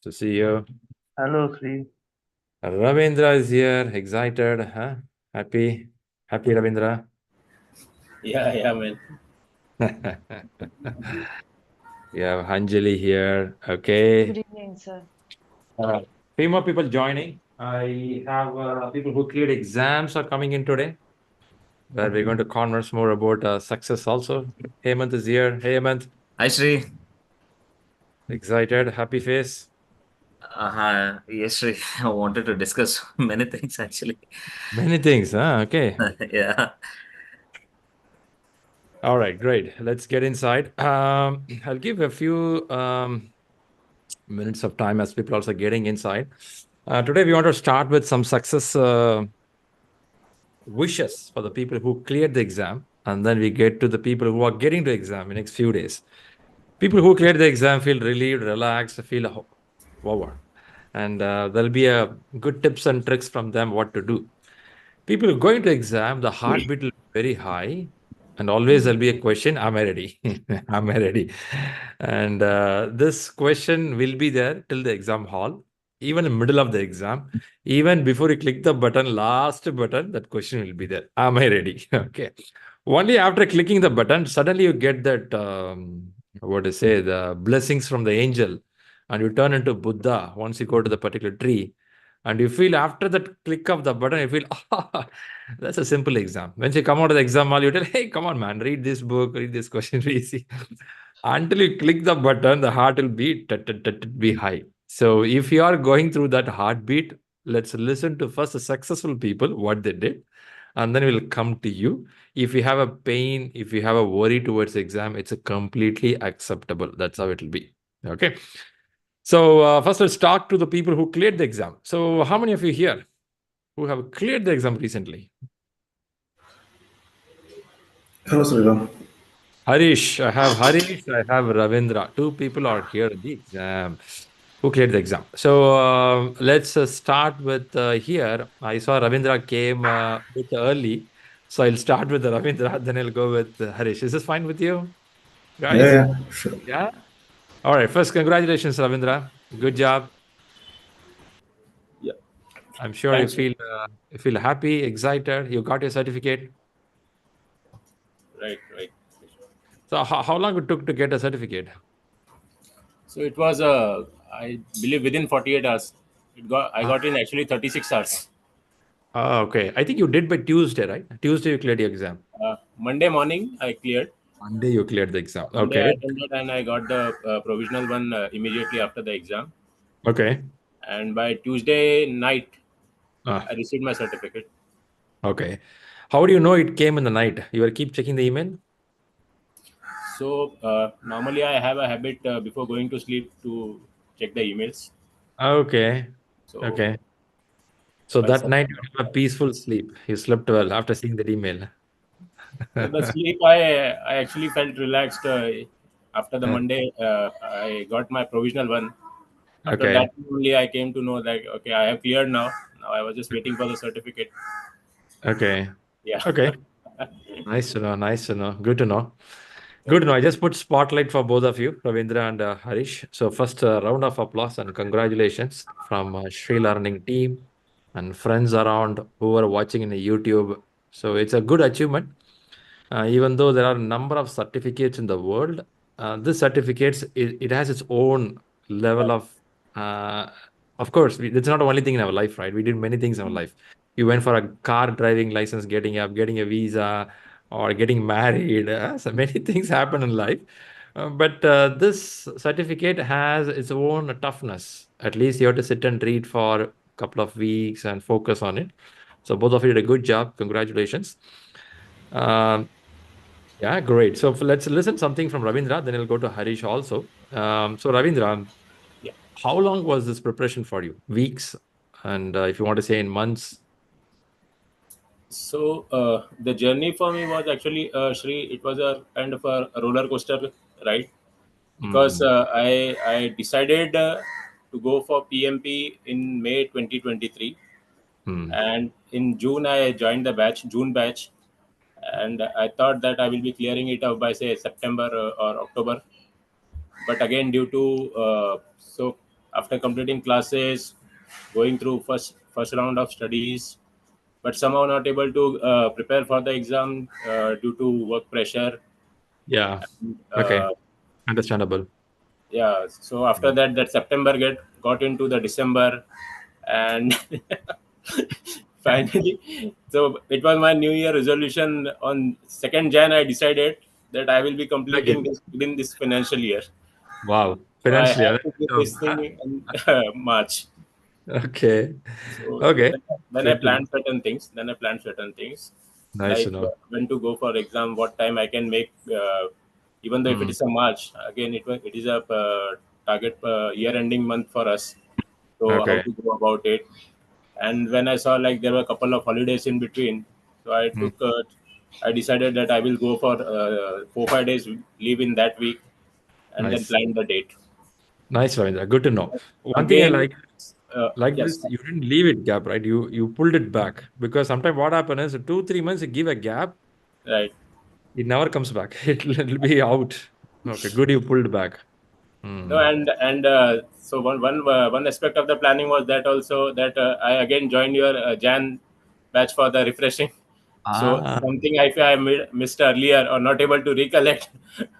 to see you. Hello, Shri. Ravindra is here, excited, huh? Happy, Ravindra. Yeah, man. We have Anjali here. Okay. Good evening, sir. Few more people joining. I have people who cleared exams are coming in today, where we're going to converse more about success also. Hemant is here. Hey, Hemant. Hi, Shri. Excited, happy face. Yes, Shri. I wanted to discuss many things actually. Many things, huh? Okay. Yeah. All right, great. Let's get inside. I'll give a few minutes of time as people also getting inside. Today, we want to start with some success wishes for the people who cleared the exam, and then we get to the people who are getting the exam in next few days. People who cleared the exam feel relieved, relaxed, feel wow, and there'll be a good tips and tricks from them what to do. People going to exam, the heartbeat will be very high, and always there'll be a question, am I ready? Am I ready? And this question will be there till the exam hall, even in the middle of the exam. Even before you click the button, last button, that question will be there. Am I ready? Okay. Only after clicking the button, suddenly you get that, what to say, the blessings from the angel, and you turn into Buddha once you go to the particular tree. And you feel after that click of the button, you feel, ah, that's a simple exam. When you come out of the exam hall, you tell, hey, come on, man, read this book, read this question, easy. Until you click the button, the heart will be, be high. So if you are going through that heartbeat, let's listen to first the successful people, what they did, and then we'll come to you. If you have a pain, if you have a worry towards the exam, it's a completely acceptable. That's how it will be. Okay. So first, let's talk to the people who cleared the exam. So how many of you here who have cleared the exam recently? Hello, Shriram. Harish, I have Ravindra. Two people are here at the exam who cleared the exam. So let's start with here. I saw Ravindra came a bit early. So I'll start with Ravindra, then I'll go with Harish. Is this fine with you, Yeah, guys? yeah, sure. Yeah. All right. First, congratulations, Ravindra. Good job. Yeah. I'm sure Thanks. you feel happy, excited. You got your certificate. Right. So how long it took to get a certificate? So it was, I believe, within 48 hours. I got in actually 36 hours. Oh, okay. I think you did by Tuesday, right? Tuesday you cleared your exam. Monday morning, I cleared. Monday you cleared the exam. Monday, I Okay. attended and I got the provisional one immediately after the exam. Okay. And by Tuesday night, Ah, I received my certificate. okay. How do you know it came in the night? You will keep checking the email? So normally, I have a habit before going to sleep to check the emails. Okay. So Okay. So by that some night you had a peaceful sleep. You slept well after seeing that email. So the sleep, I actually felt relaxed after the Monday. I got my provisional one. After Okay. that only I came to know that okay, I have cleared now. Now I was just waiting for the certificate. Okay. Yeah. Okay. Nice to know. Nice to know. Good to know. Good to know. I just put spotlight for both of you, Ravindra and Harish. So first, round of applause and congratulations from ShriLearning team and friends around who are watching in the YouTube. So it's a good achievement. Even though there are a number of certificates in the world, this certificates it has its own level uh, of course, it's not the only thing in our life, right? We did many things in our life. You went for a car driving license, getting a visa, or getting married. So many things happen in life. But this certificate has its own toughness. At least you have to sit and read for a couple of weeks and focus on it. So both of you did a good job. Congratulations. Um, yeah, great. So let's listen something from Ravindra, then I'll go to Harish also. So Ravindra, Yeah. how long was this preparation for you? Weeks, and if you want to say in months. So the journey for me was actually Shri. It was a kind of a roller coaster ride because Mm, I decided to go for PMP in May 2023, mm, and in June I joined the June batch, and I thought that I will be clearing it up by say September or October. But again, due to after completing classes, going through first round of studies, but somehow not able to prepare for the exam due to work pressure. Yeah. Okay. Uh, Understandable. yeah, so after that September got into the December, and finally, so it was my New Year resolution on 2nd Jan. I decided that I will be completing Okay. this within this financial year. Wow. So I Financially, had yeah, to do so, this thing in March. okay. So Okay. then I Good to know. planned certain things. Then I planned certain things, Nice to like know. when to go for exam, what time I can make. Even though if it Mm, is a March, again it is a target year-ending month for us. So how okay. to go about it? And when I saw like there were a couple of holidays in between, so Mm, I decided that I will go for 4 5 days leave in that week, and then nice. plan the date. Nice, Ravindra. Good to know. One thing I Again, like yes, this, you didn't leave it gap, right? You pulled it back because sometimes what happens is 2 3 months you give a gap, right. it never comes back. It'll be out. Okay, good you pulled back. No, Hmm. and so one aspect of the planning was that also that I again joined your Jan batch for the refreshing. So Ah. something if I missed earlier or not able to recollect,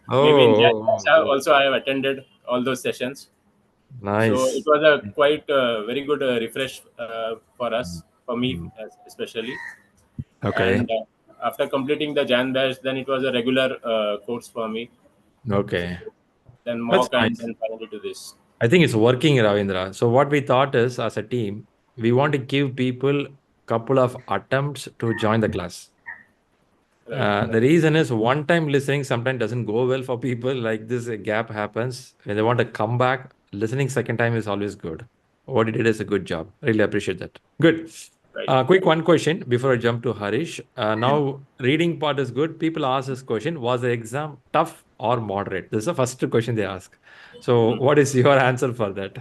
Oh, maybe in Jan batch oh. also I have attended all those sessions. So it Nice. was a quite very good refresh for Mm, us, for me mm. especially. Okay. And after completing the Jan batch, then it was a regular course for me. So Okay. then That's mock and nice. then finally to this. I think it's working, Ravindra. So what we thought is, as a team, we want to give people couple of attempts to join the class. Right. The reason is one time listening sometimes doesn't go well for people. Like this, a gap happens. When they want to come back, listening second time is always good. What you did is a good job. Really appreciate that. Good. Right. Quick one question before I jump to Harish. Now, reading part is good. People ask this question: was the exam tough or moderate? This is the first question they ask. So, Hmm. what is your answer for that?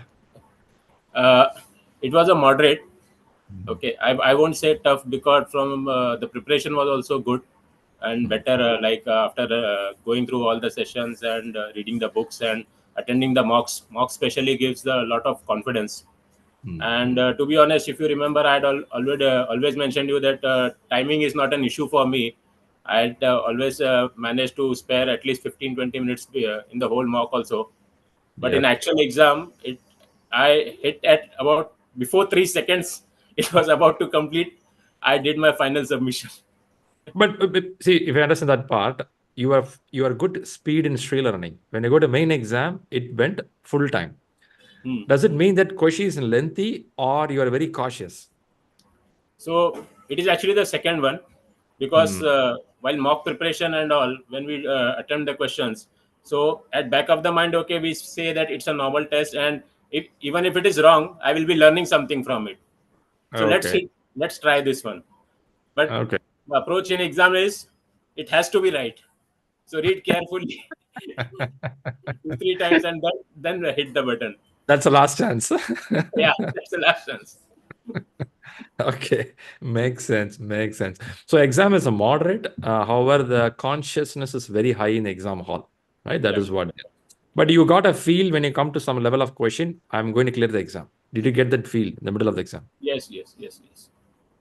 Uh, it was a moderate. Mhm. Okay, I won't say tough because from the preparation was also good and Mhm. better. After going through all the sessions and reading the books and attending the mocks, mock specially gives a lot of confidence. And Mhm. to be honest, if you remember, I had always mentioned you that timing is not an issue for me. I had always managed to spare at least 15 20 minutes in the whole mock also. But in Yep. actual exam, it I hit at about before 3 seconds. It was about to complete. I did my final submission. But see, if I understand that part, you are good speed in ShriLearning. When you go to main exam, it went full time. Hmm. Does it mean that question is lengthy or you are very cautious? So it is actually the second one, because Hmm. while mock preparation and all, when we attempt the questions, so at back of the mind, okay, we say that it's a normal test, and if even if it is wrong, I will be learning something from it. So Okay. let's try this one. But Okay. the approach in exam is it has to be right. So read carefully 2 3 times and then hit the button. That's the last chance. Yeah, that's the last chance. Okay, makes sense. Makes sense. So exam is a moderate. However, the consciousness is very high in the exam hall, right? That Yeah. is what. But you got a feel when you come to some level of question. I'm going to clear the exam. Did you get that feel in the middle of the exam? Yes. Yes. Yes. Yes.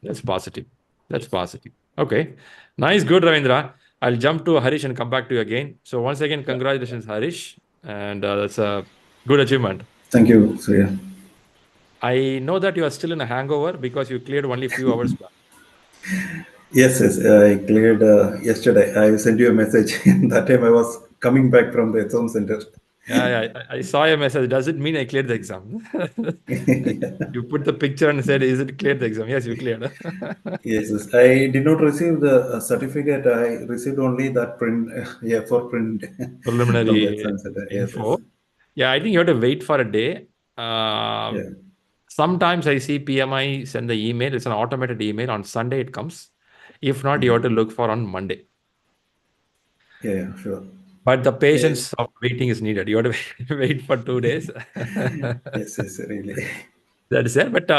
That's positive. That's Yes. positive. Okay. Nice. Good, Ravindra. I'll jump to Harish and come back to you again. So once again, Yeah. congratulations, Harish. And that's a good achievement. Thank you, Surya. I know that you are still in a hangover because you cleared only a few hours back. Yes, yes, I cleared yesterday. I sent you a message. That time I was coming back from the exam center. Yeah, yeah. I saw your message. Does it mean I cleared the exam? Yeah. You put the picture and said, "Is it cleared the exam?" Yes, you cleared. Yes, yes. I did not receive the certificate. I received only that print, yeah, for print from the Preliminary exam center. Yes, yes. info. Yeah, I think you have to wait for a day. Um, Yeah, Sometimes I see PMI send the email. It's an automated email. On Sunday it comes. If not, you have to look for on Monday. yeah, yeah, sure. But the Yeah. patience of waiting is needed. You have to wait for 2 days. Yes, yes, really. That is there. But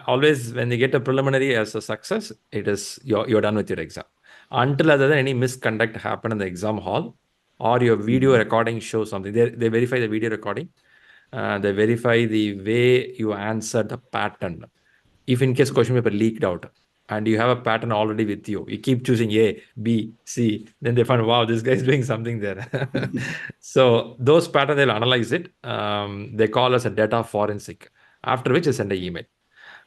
always, when they get a preliminary as a success, it is you're done with your exam. Until other than any misconduct happen in the exam hall or your video recording shows something, they verify the video recording. They verify the way you answer the pattern. If in case question paper leaked out and you have a pattern already with you, you keep choosing A, B, C, then they find, wow, this guy is doing something there. So those patterns, they'll analyze it. They call us a data forensic, after which they send an email.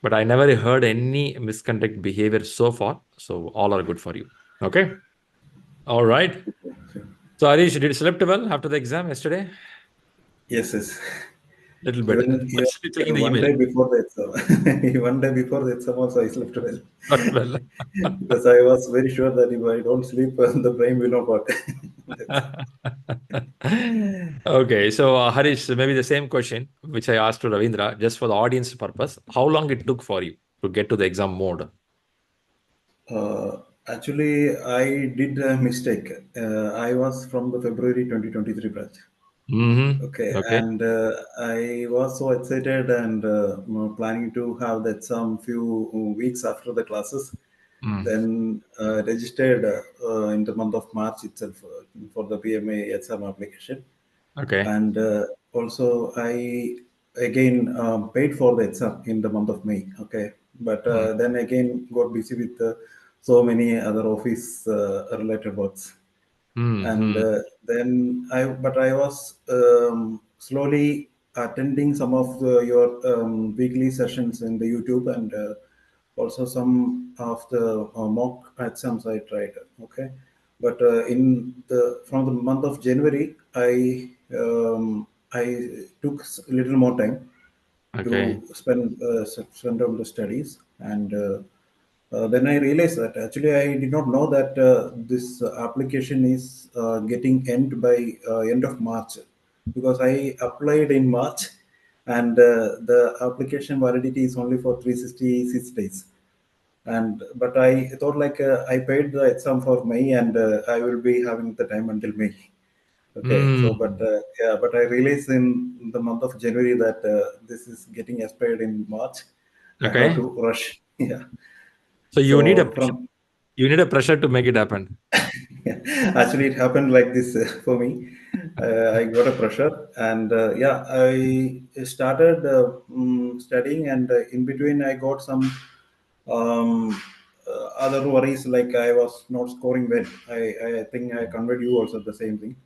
But I never heard any misconduct behavior so far. So all are good for you. Okay. All right. So Harish, did you slept well after the exam yesterday? Yes, yes. Little bit. Even But still checking the one email. day before the exam, one day before the exam also I slept well. Not well. Because I was very sure that if I don't sleep, the brain will not work. Okay, so Harish, maybe the same question which I asked to Ravindra, just for the audience purpose. How long it took for you to get to the exam mode? Actually, I did a mistake. I was from the February 2023 batch. Okay, Okay. and I was so excited and planning to have the exam few weeks after the classes. Mm. Then registered in the month of March itself for the PMI exam application. Okay. And also I again paid for the exam in the month of May. Okay, but Mm. then again got busy with so many other office related works. And Mm. then I was slowly attending some of your weekly sessions in the YouTube, and also some of the mock exams I tried. Okay, but in the from the month of January, I took a little more time Okay. to spend on the studies, and then I realized that actually I did not know that this application is getting end by end of March, because I applied in March, and the application validity is only for 366 days. And but I thought like I paid the exam for May, and I will be having the time until May. Okay, so but Mm. yeah, but I realized in the month of January that this is getting expired in March. I have Okay. to rush. Yeah. So So from you need a pressure to make it happen. actually it happened like this for me. I got a pressure, and yeah, I started studying, and in between I got some other worries, like I was not scoring well. I think I conveyed you also the same thing.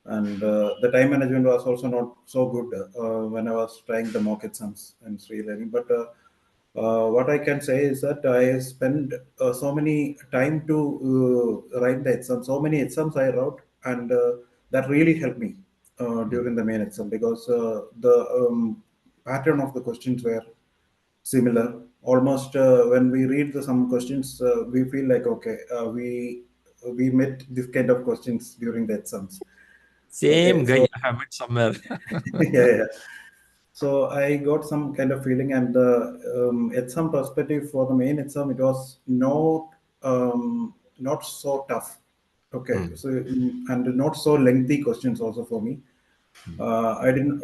And the time management was also not so good when I was trying the mock exams and ShriLearning. But what I can say is that I spent so many time to write the exam. So many exams I wrote, and that really helped me Mm. during the main exam, because the pattern of the questions were similar. Almost when we read some questions, we feel like okay, we met this kind of questions during the exams. Same Okay, guy so I have met somewhere. yeah, yeah. So I got some kind of feeling, and at some perspective for the main exam, it was not so tough. Okay, Mm. so and not so lengthy questions also for me. Mm. I didn't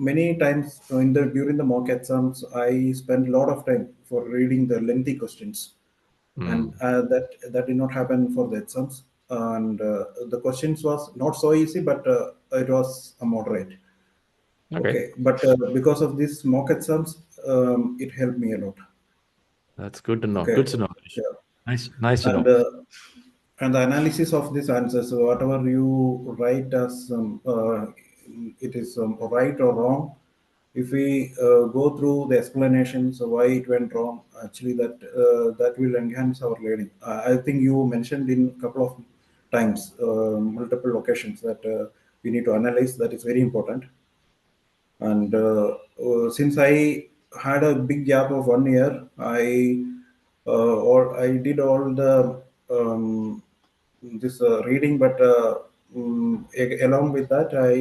many times in the during the mock exams, I spent a lot of time for reading the lengthy questions, and Mm. that did not happen for the exams. And the questions was not so easy, but it was a moderate. Okay. Okay, but because of these mock exams, it helped me a lot. That's good to know. Okay, Good to know, Harish. yeah, Nice. Nice to and know. and the analysis of these answers, so whatever you write as it is right or wrong. If we go through the explanations of why it went wrong, actually that will enhance our learning. I think you mentioned in a couple of times, multiple occasions, that we need to analyze. That is very important. And since I had a big gap of 1 year, I did all the this reading, but along with that, I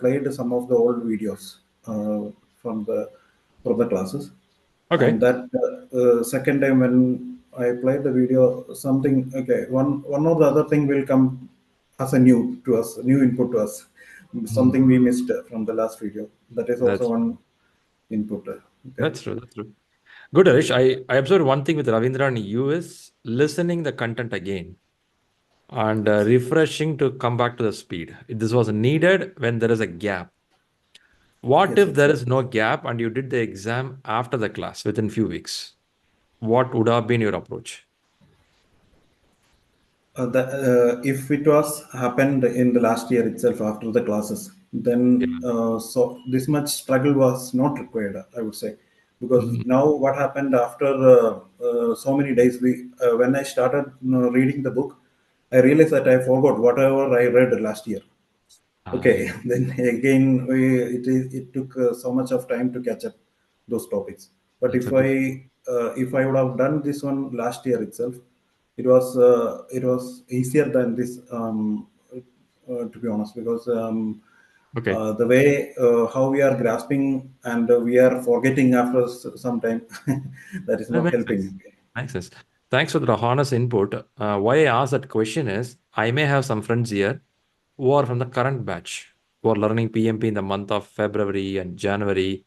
played some of the old videos from the classes. And Okay. that second time when I played the video, something, okay, one or the other thing will come as a new to us, new input to us, Mm. something we missed from the last video. That is also That's one input. Okay. that's true. That's true. Good, Harish. I observed one thing with Ravindra and you is listening the content again and Yes. refreshing to come back to the speed. This was needed when there is a gap. What Yes, if yes. there is no gap and you did the exam after the class within few weeks? What would have been your approach? If it was happened in the last year itself after the classes, Yeah. then so this much struggle was not required, I would say, because Mhm. now what happened after so many days, we when I started reading the book, I realized that I forgot whatever I read last year. Okay, Ah, then again, it took so much of time to catch up those topics. But that's a good. if I would have done this one last year itself, it was easier than this, to be honest, because Okay. the way how we are grasping and we are forgetting after some time, that is That not makes sense. helping. Makes sense. Thanks for the honest input. Why I asked that question is I may have some friends here who are from the current batch who are learning PMP in the month of February and January.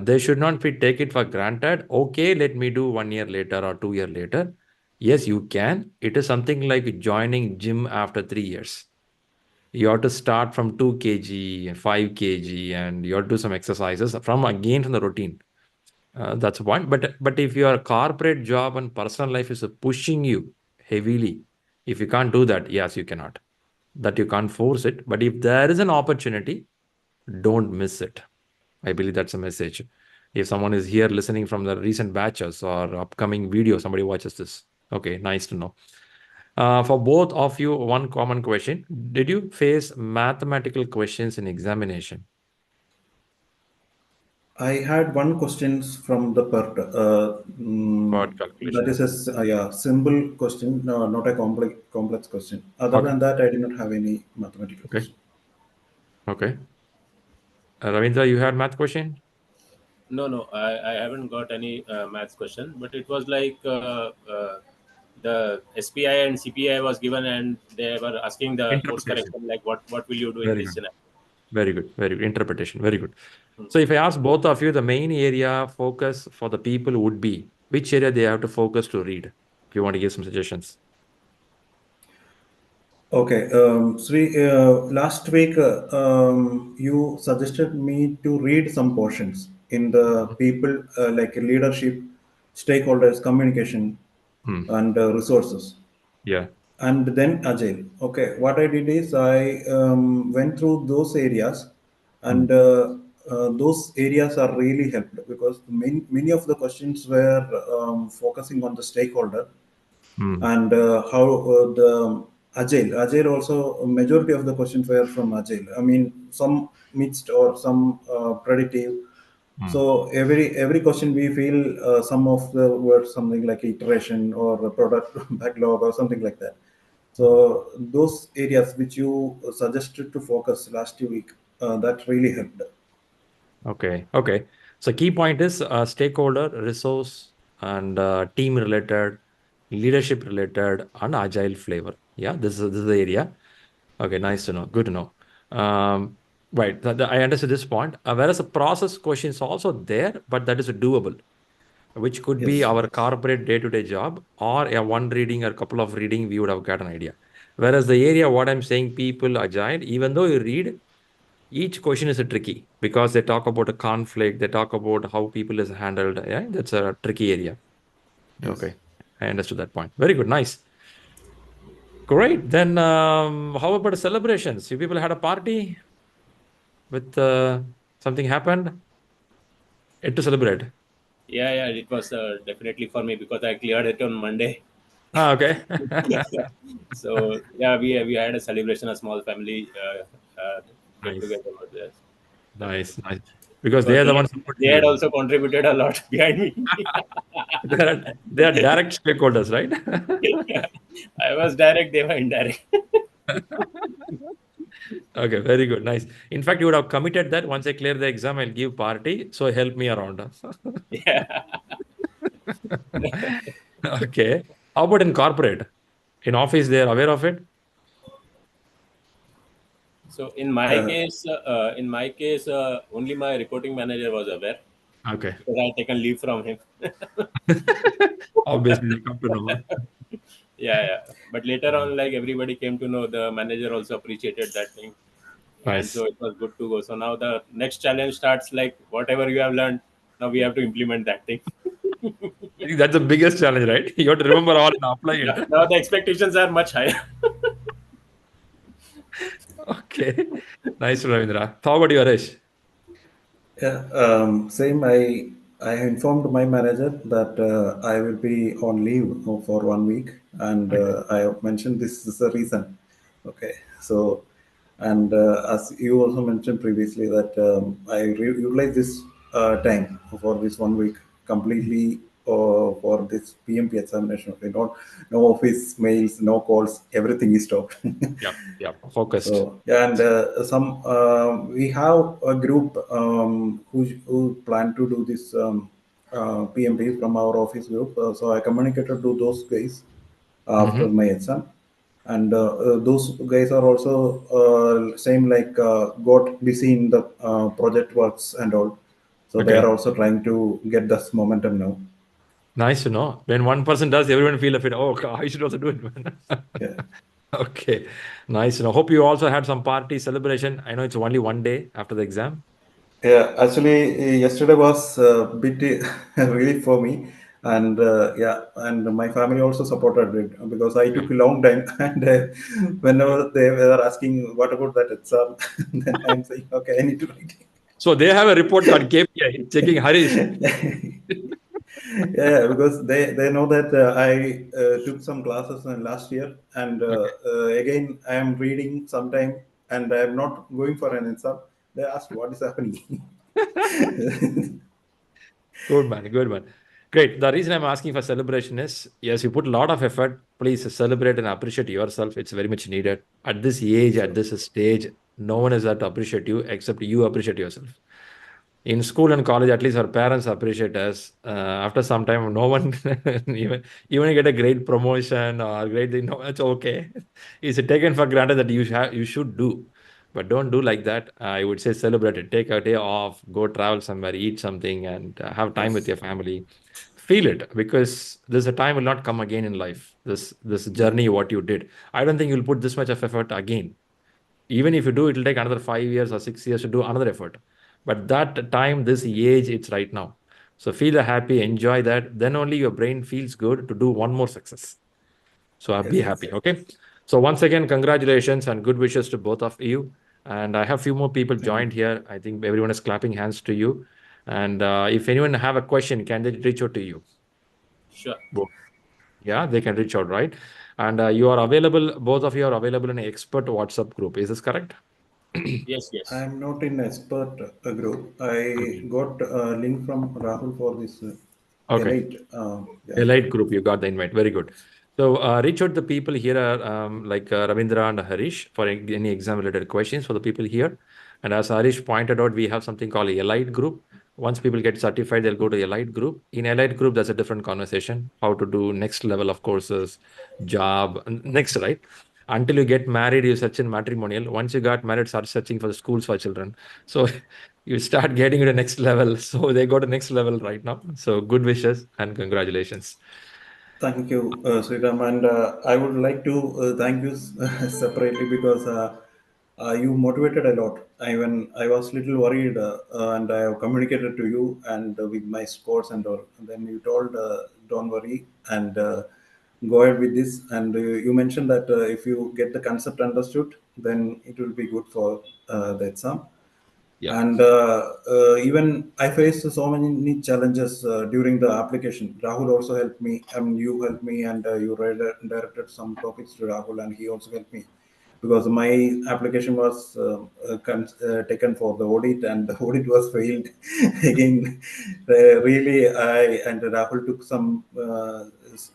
They should not be take it for granted. Okay, let me do 1 year later or 2 year later. Yes, you can. It is something like joining gym after 3 years. You have to start from 2 kg, 5 kg, and you have to do some exercises from the routine. That's one. But if your corporate job and personal life is pushing you heavily, if you can't do that, yes, you cannot. That you can't force it. But if there is an opportunity, don't miss it. I believe that's a message. If someone is here listening from the recent batches or upcoming video, somebody watches this. Okay, nice to know. For both of you, one common question. Did you face mathematical questions in examination? I had one questions from the part. What That calculation? is a yeah, simple question, no, not a complex question. Other Okay, than that, I did not have any mathematical okay, question. okay. Ravindra, you had math question? No, no, I haven't got any maths question, but it was like the SPI and CPI was given, and they were asking the course Interpretation. correction, like what will you do in Very this good. scenario? Very good. Very good. Interpretation. Very good. Hmm. So if I ask both of you, the main area focus for the people would be which area they have to focus to read. If you want to give some suggestions. Okay, Sri, last week you suggested me to read some portions in the Mhm. people like leadership, stakeholders, communication, Hmm. and resources, Yeah. and then agile. Okay, what I did is I went through those areas, Hmm. and those areas are really helped because many of the questions were focusing on the stakeholder Hmm. and how the agile also a majority of the questions were from agile. I mean, some mixed or some predictive. Hmm. So every question we feel some of the words something like iteration or a product backlog or something like that. So those areas which you suggested to focus last week, that really helped. Okay. Okay. So key point is stakeholder, resource, and team related, leadership related, and agile flavor. Yeah, this is the area. Okay, nice to know. Good to know. Um, right. I understood this point. Whereas the process question is also there, but that is doable, which could be Yes, our corporate day-to-day job or a one reading or a couple of reading, we would have got an idea. Whereas the area, what I'm saying, people agile, even though you read, each question is a tricky because they talk about a conflict, they talk about how people is handled. Yeah, that's a tricky area. yes. Okay, I understood that point. Very good, nice, great. Then how about the celebrations? You people had a party with something happened. It to celebrate. Yeah, yeah, it was definitely for me because I cleared it on Monday. Ah, okay. So yeah, we had a celebration, a small family get Nice, together over there. nice, Definitely, nice. Because they because are the ones they supporting had you. also contributed a lot behind me. They are direct stakeholders, right? I was direct, they were indirect. Okay, very good, nice. In fact, you would have committed that once I clear the exam, I'll give party. So help me around. Yeah. Okay. How about in corporate? In office, they are aware of it? So Uh, in my case, only my reporting manager was aware Okay. because I had taken leave from him. Obviously, they come to know. Yeah, yeah. But later on, like everybody came to know, the manager also appreciated that thing. and Nice. so it was good to go. So now the next challenge starts, like whatever you have learned, now we have to implement that thing. I think that's the biggest challenge, right? You have to remember all and apply Now, it. now the expectations are much higher. Okay. Nice, Ravindra. How about you, Harish? Yeah, same. I informed my manager that I will be on leave for 1 week, and Okay. I have mentioned this is the reason. Okay, so and as you also mentioned previously that utilize this time for this 1 week completely for this PMP examination. Okay, not no office mails, no calls, everything is stopped. Yep. Yep. Focused. So yeah, and some we have a group who plan to do this PMP from our office group. So I communicated to those guys Mm-hmm. after my exam, and those guys are also same like got busy in the project works and all. So they are Okay. also trying to get this momentum now. Nice to know. When one person does, everyone feel a bit, oh, I should also do it, man. Yeah. Okay. Nice to know. Hope you also had some party celebration. I know it's only one day after the exam. Yeah, actually, yesterday was a bit relief for me, and yeah, and my family also supported it because I Yeah. took a long time, and whenever they were asking what about that exam, then I'm saying, okay, I need to write. So they have a report card KPI checking Harish. Yeah, because they know that I took some classes last year, and Okay. again I am reading sometime, and I am not going for an exam. They asked what is happening. Good man, good man. Great. The reason I'm asking for celebration is yes, you put a lot of effort. Please celebrate and appreciate yourself. It's very much needed. At this age, at Sure. this stage, no one is there to appreciate you except you appreciate yourself. In school and college, at least our parents appreciate us. After some time, no one even even you get a great promotion or great thing. No, it's okay. It's taken for granted that you should do, but don't do like that. I would say celebrate it. Take a day off, go travel somewhere, eat something, and have time with Yes. your family. Feel it because there's a time will not come again in life. This Yeah. journey, what you did, I don't think you'll put this much of effort again. Even if you do, it'll take another 5 years or 6 years to do another effort. But that time, this age, it's right now. So feel happy, enjoy that. Then only your brain feels good to do one more success. So I'll be Yes. happy. Okay. So once again, congratulations and good wishes to both of you. And I have few more people Thank you. joined here. I think everyone is clapping hands to you. And if anyone have a question, can they reach out to you? Sure. Bo- Yeah, they can reach out, right? And you are available, both of you are available in an expert WhatsApp group. Is this correct? Yes, I yes. am not in expert group. I Okay. got a link from Rahul for this Okay. elite. Yeah. Elite group, you got the invite. Very good. So reach out the people here, like Ravindra and Harish, for any exam-related questions for the people here. And as Harish pointed out, we have something called a Elite group. Once people get certified, they'll go to Elite group. In Elite group, that's a different conversation. How to do next level of courses, job, next, right? Until you get married, you search in matrimonial. Once you got married, start searching for the schools for children. So you start getting to the next level. So they go to next level right now. So good wishes and congratulations. Thank you, Shriram. And I would like to thank you separately because you motivated a lot. When I was little worried, and I have communicated to you and with my scores and all. And then you told, don't worry and go ahead with this. And you mentioned that if you get the concept understood, then it will be good for the exam. Yeah. And even I faced so many challenges during the application. Rahul also helped me. I mean, you helped me, and you directed some topics to Rahul, and he also helped me because my application was taken for the audit, and the audit was failed again. Really, I and Rahul took some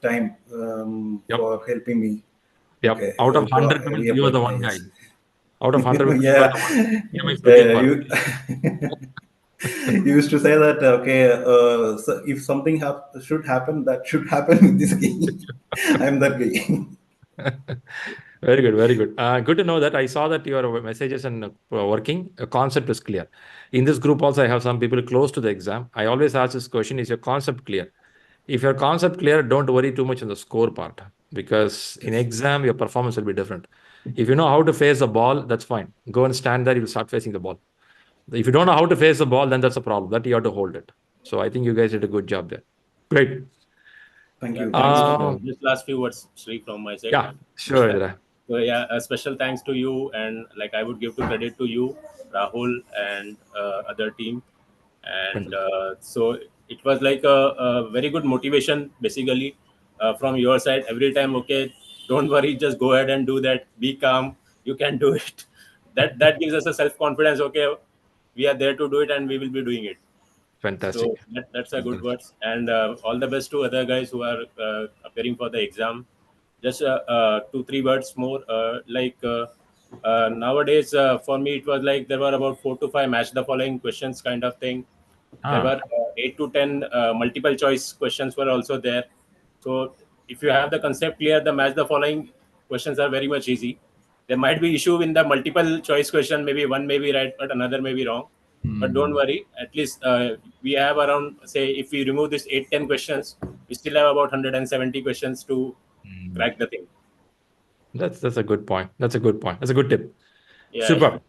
time Yep. for helping me. Yep. Okay, Out of to 100 people, you are the reapply. one guy. Yes. Out of 100 people, you are Yeah, the one PMI is looking yeah, for. you you used to say that okay, so if something should happen, that should happen with this guy. I'm that guy. Very good, very good. Good to know that. I saw that your messages and working concept is clear. In this group also, I have some people close to the exam. I always ask this question: Is your concept clear? If your concept clear, don't worry too much on the score part because in Yes, exam your performance will be different. If you know how to face the ball, that's fine. Go and stand there, you'll start facing the ball. If you don't know how to face the ball, then that's a problem. That you have to hold it. So I think you guys did a good job there. Great. Thank Yeah, you. thanks. Thanks, Shriram. Just last few words, Shri, from my side. Yeah, sure, Indra. So yeah, a special thanks to you, and like I would give to credit to you, Rahul, and other team, and Fantastic. so it was like a very good motivation, basically, from your side. Every time, okay, don't worry, just go ahead and do that. Be calm, you can do it. That gives us a self confidence. Okay, we are there to do it, and we will be doing it. So Fantastic. that's a good Fantastic. words, and all the best to other guys who are appearing for the exam. Just 2 3 words more. Nowadays, for me, it was like there were about 4 to 5 match the following questions kind of thing. There Ah, were 8 to 10 multiple choice questions were also there. So if you have the concept clear, the match the following questions are very much easy. There might be issue in the multiple choice question. Maybe one may be right, but another may be wrong. But don't mm, worry. At least we have around, say, if we remove this 8 10 questions, we still have about 170 questions to mm. crack the thing. That's a good point. That's a good point. That's a good tip. Yeah, yeah. Superb.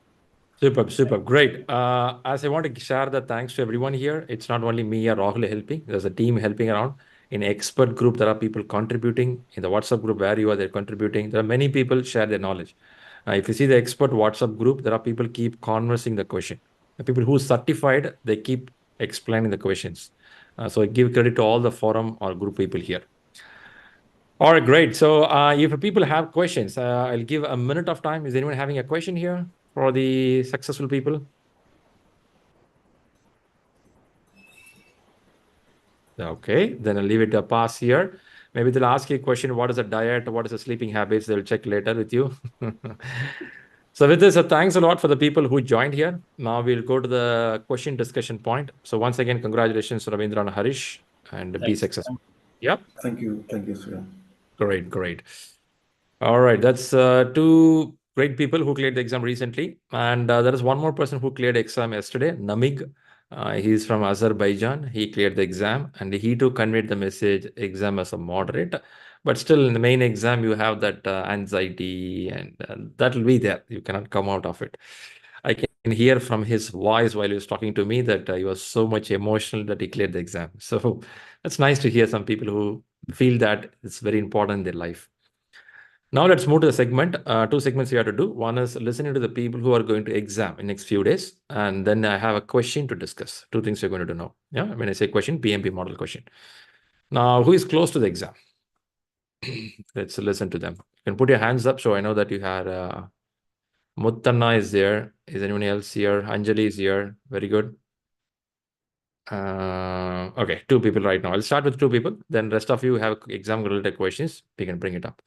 Superb, superb. Great. As I want to share the thanks to everyone here, it's not only me or Rahul helping, there's a team helping around. In expert group, there are people contributing. In the WhatsApp group where you are, they're contributing. There are many people share their knowledge. If you see the expert WhatsApp group, there are people keep conversing the question. The people who certified, they keep explaining the questions. So I give credit to all the forum or group people here. All right, great. So if people have questions, I'll give a minute of time. Is anyone having a question here for the successful people? Okay, then I'll leave it a pass here. Maybe they'll ask you a question, what is a diet? What is the sleeping habits? They'll check later with you. So with this, thanks a lot for the people who joined here. Now we'll go to the question discussion point. So once again, congratulations to Ravindra and Harish, and be Thanks. successful. Yep, Thank you. Thank you, Shriram. great, great. All right, that's two great people who cleared the exam recently. And there is one more person who cleared exam yesterday, Namig. He's from Azerbaijan. He cleared the exam and he too conveyed the message exam as a moderate. But still, in the main exam, you have that anxiety and that will be there. You cannot come out of it. I can hear from his voice while he was talking to me that he was so much emotional that he cleared the exam. So it's nice to hear some people who feel that it's very important in their life. Now let's move to the segment. Two segments we have to do. One is listening to the people who are going to exam in next few days, and then I have a question to discuss. Two things you're going to do now. Yeah, when I say question, PMP model question. Now, who is close to the exam? Let's listen to them. You can put your hands up so I know that you had. Muttanna is there. Is anyone else here? Anjali is here. Very good. Okay, two people right now. I'll start with two people. Then rest of you have exam related questions. We can bring it up.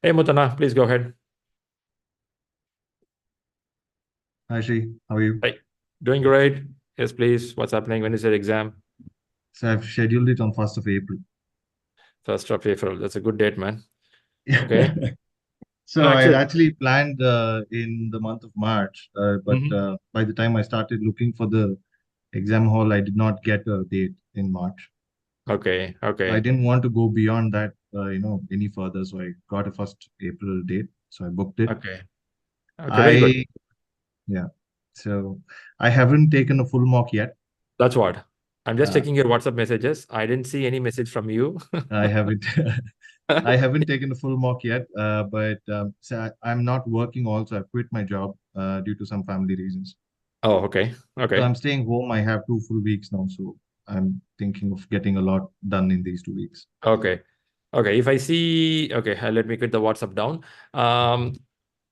Hey, Muttanna, please go ahead. Hi, Shri. How are you? Hey, doing great. Yes, please. What's happening? When is your exam? So I've scheduled it on 1st of April. 1st of April. That's a good date, man. Okay. So I had Actually, actually planned in the month of March, but mhm. by the time I started looking for the exam hall, I did not get a date in March. Okay. I Okay. didn't want to go beyond that, any further. So I got a 1st April date. So I booked it. Okay. Okay. Very good. I, yeah. So I haven't taken a full mock yet. That's what. I'm just Uh, checking your WhatsApp messages. I didn't see any message from you. I haven't. I haven't taken a full mock yet, but I'm not working also. I've quit my job due to some family reasons. Oh, okay. So Okay. I'm staying home. I have 2 full weeks now. So I'm thinking of getting a lot done in these 2 weeks. Okay. Okay. If I see, okay, let me quit the WhatsApp down.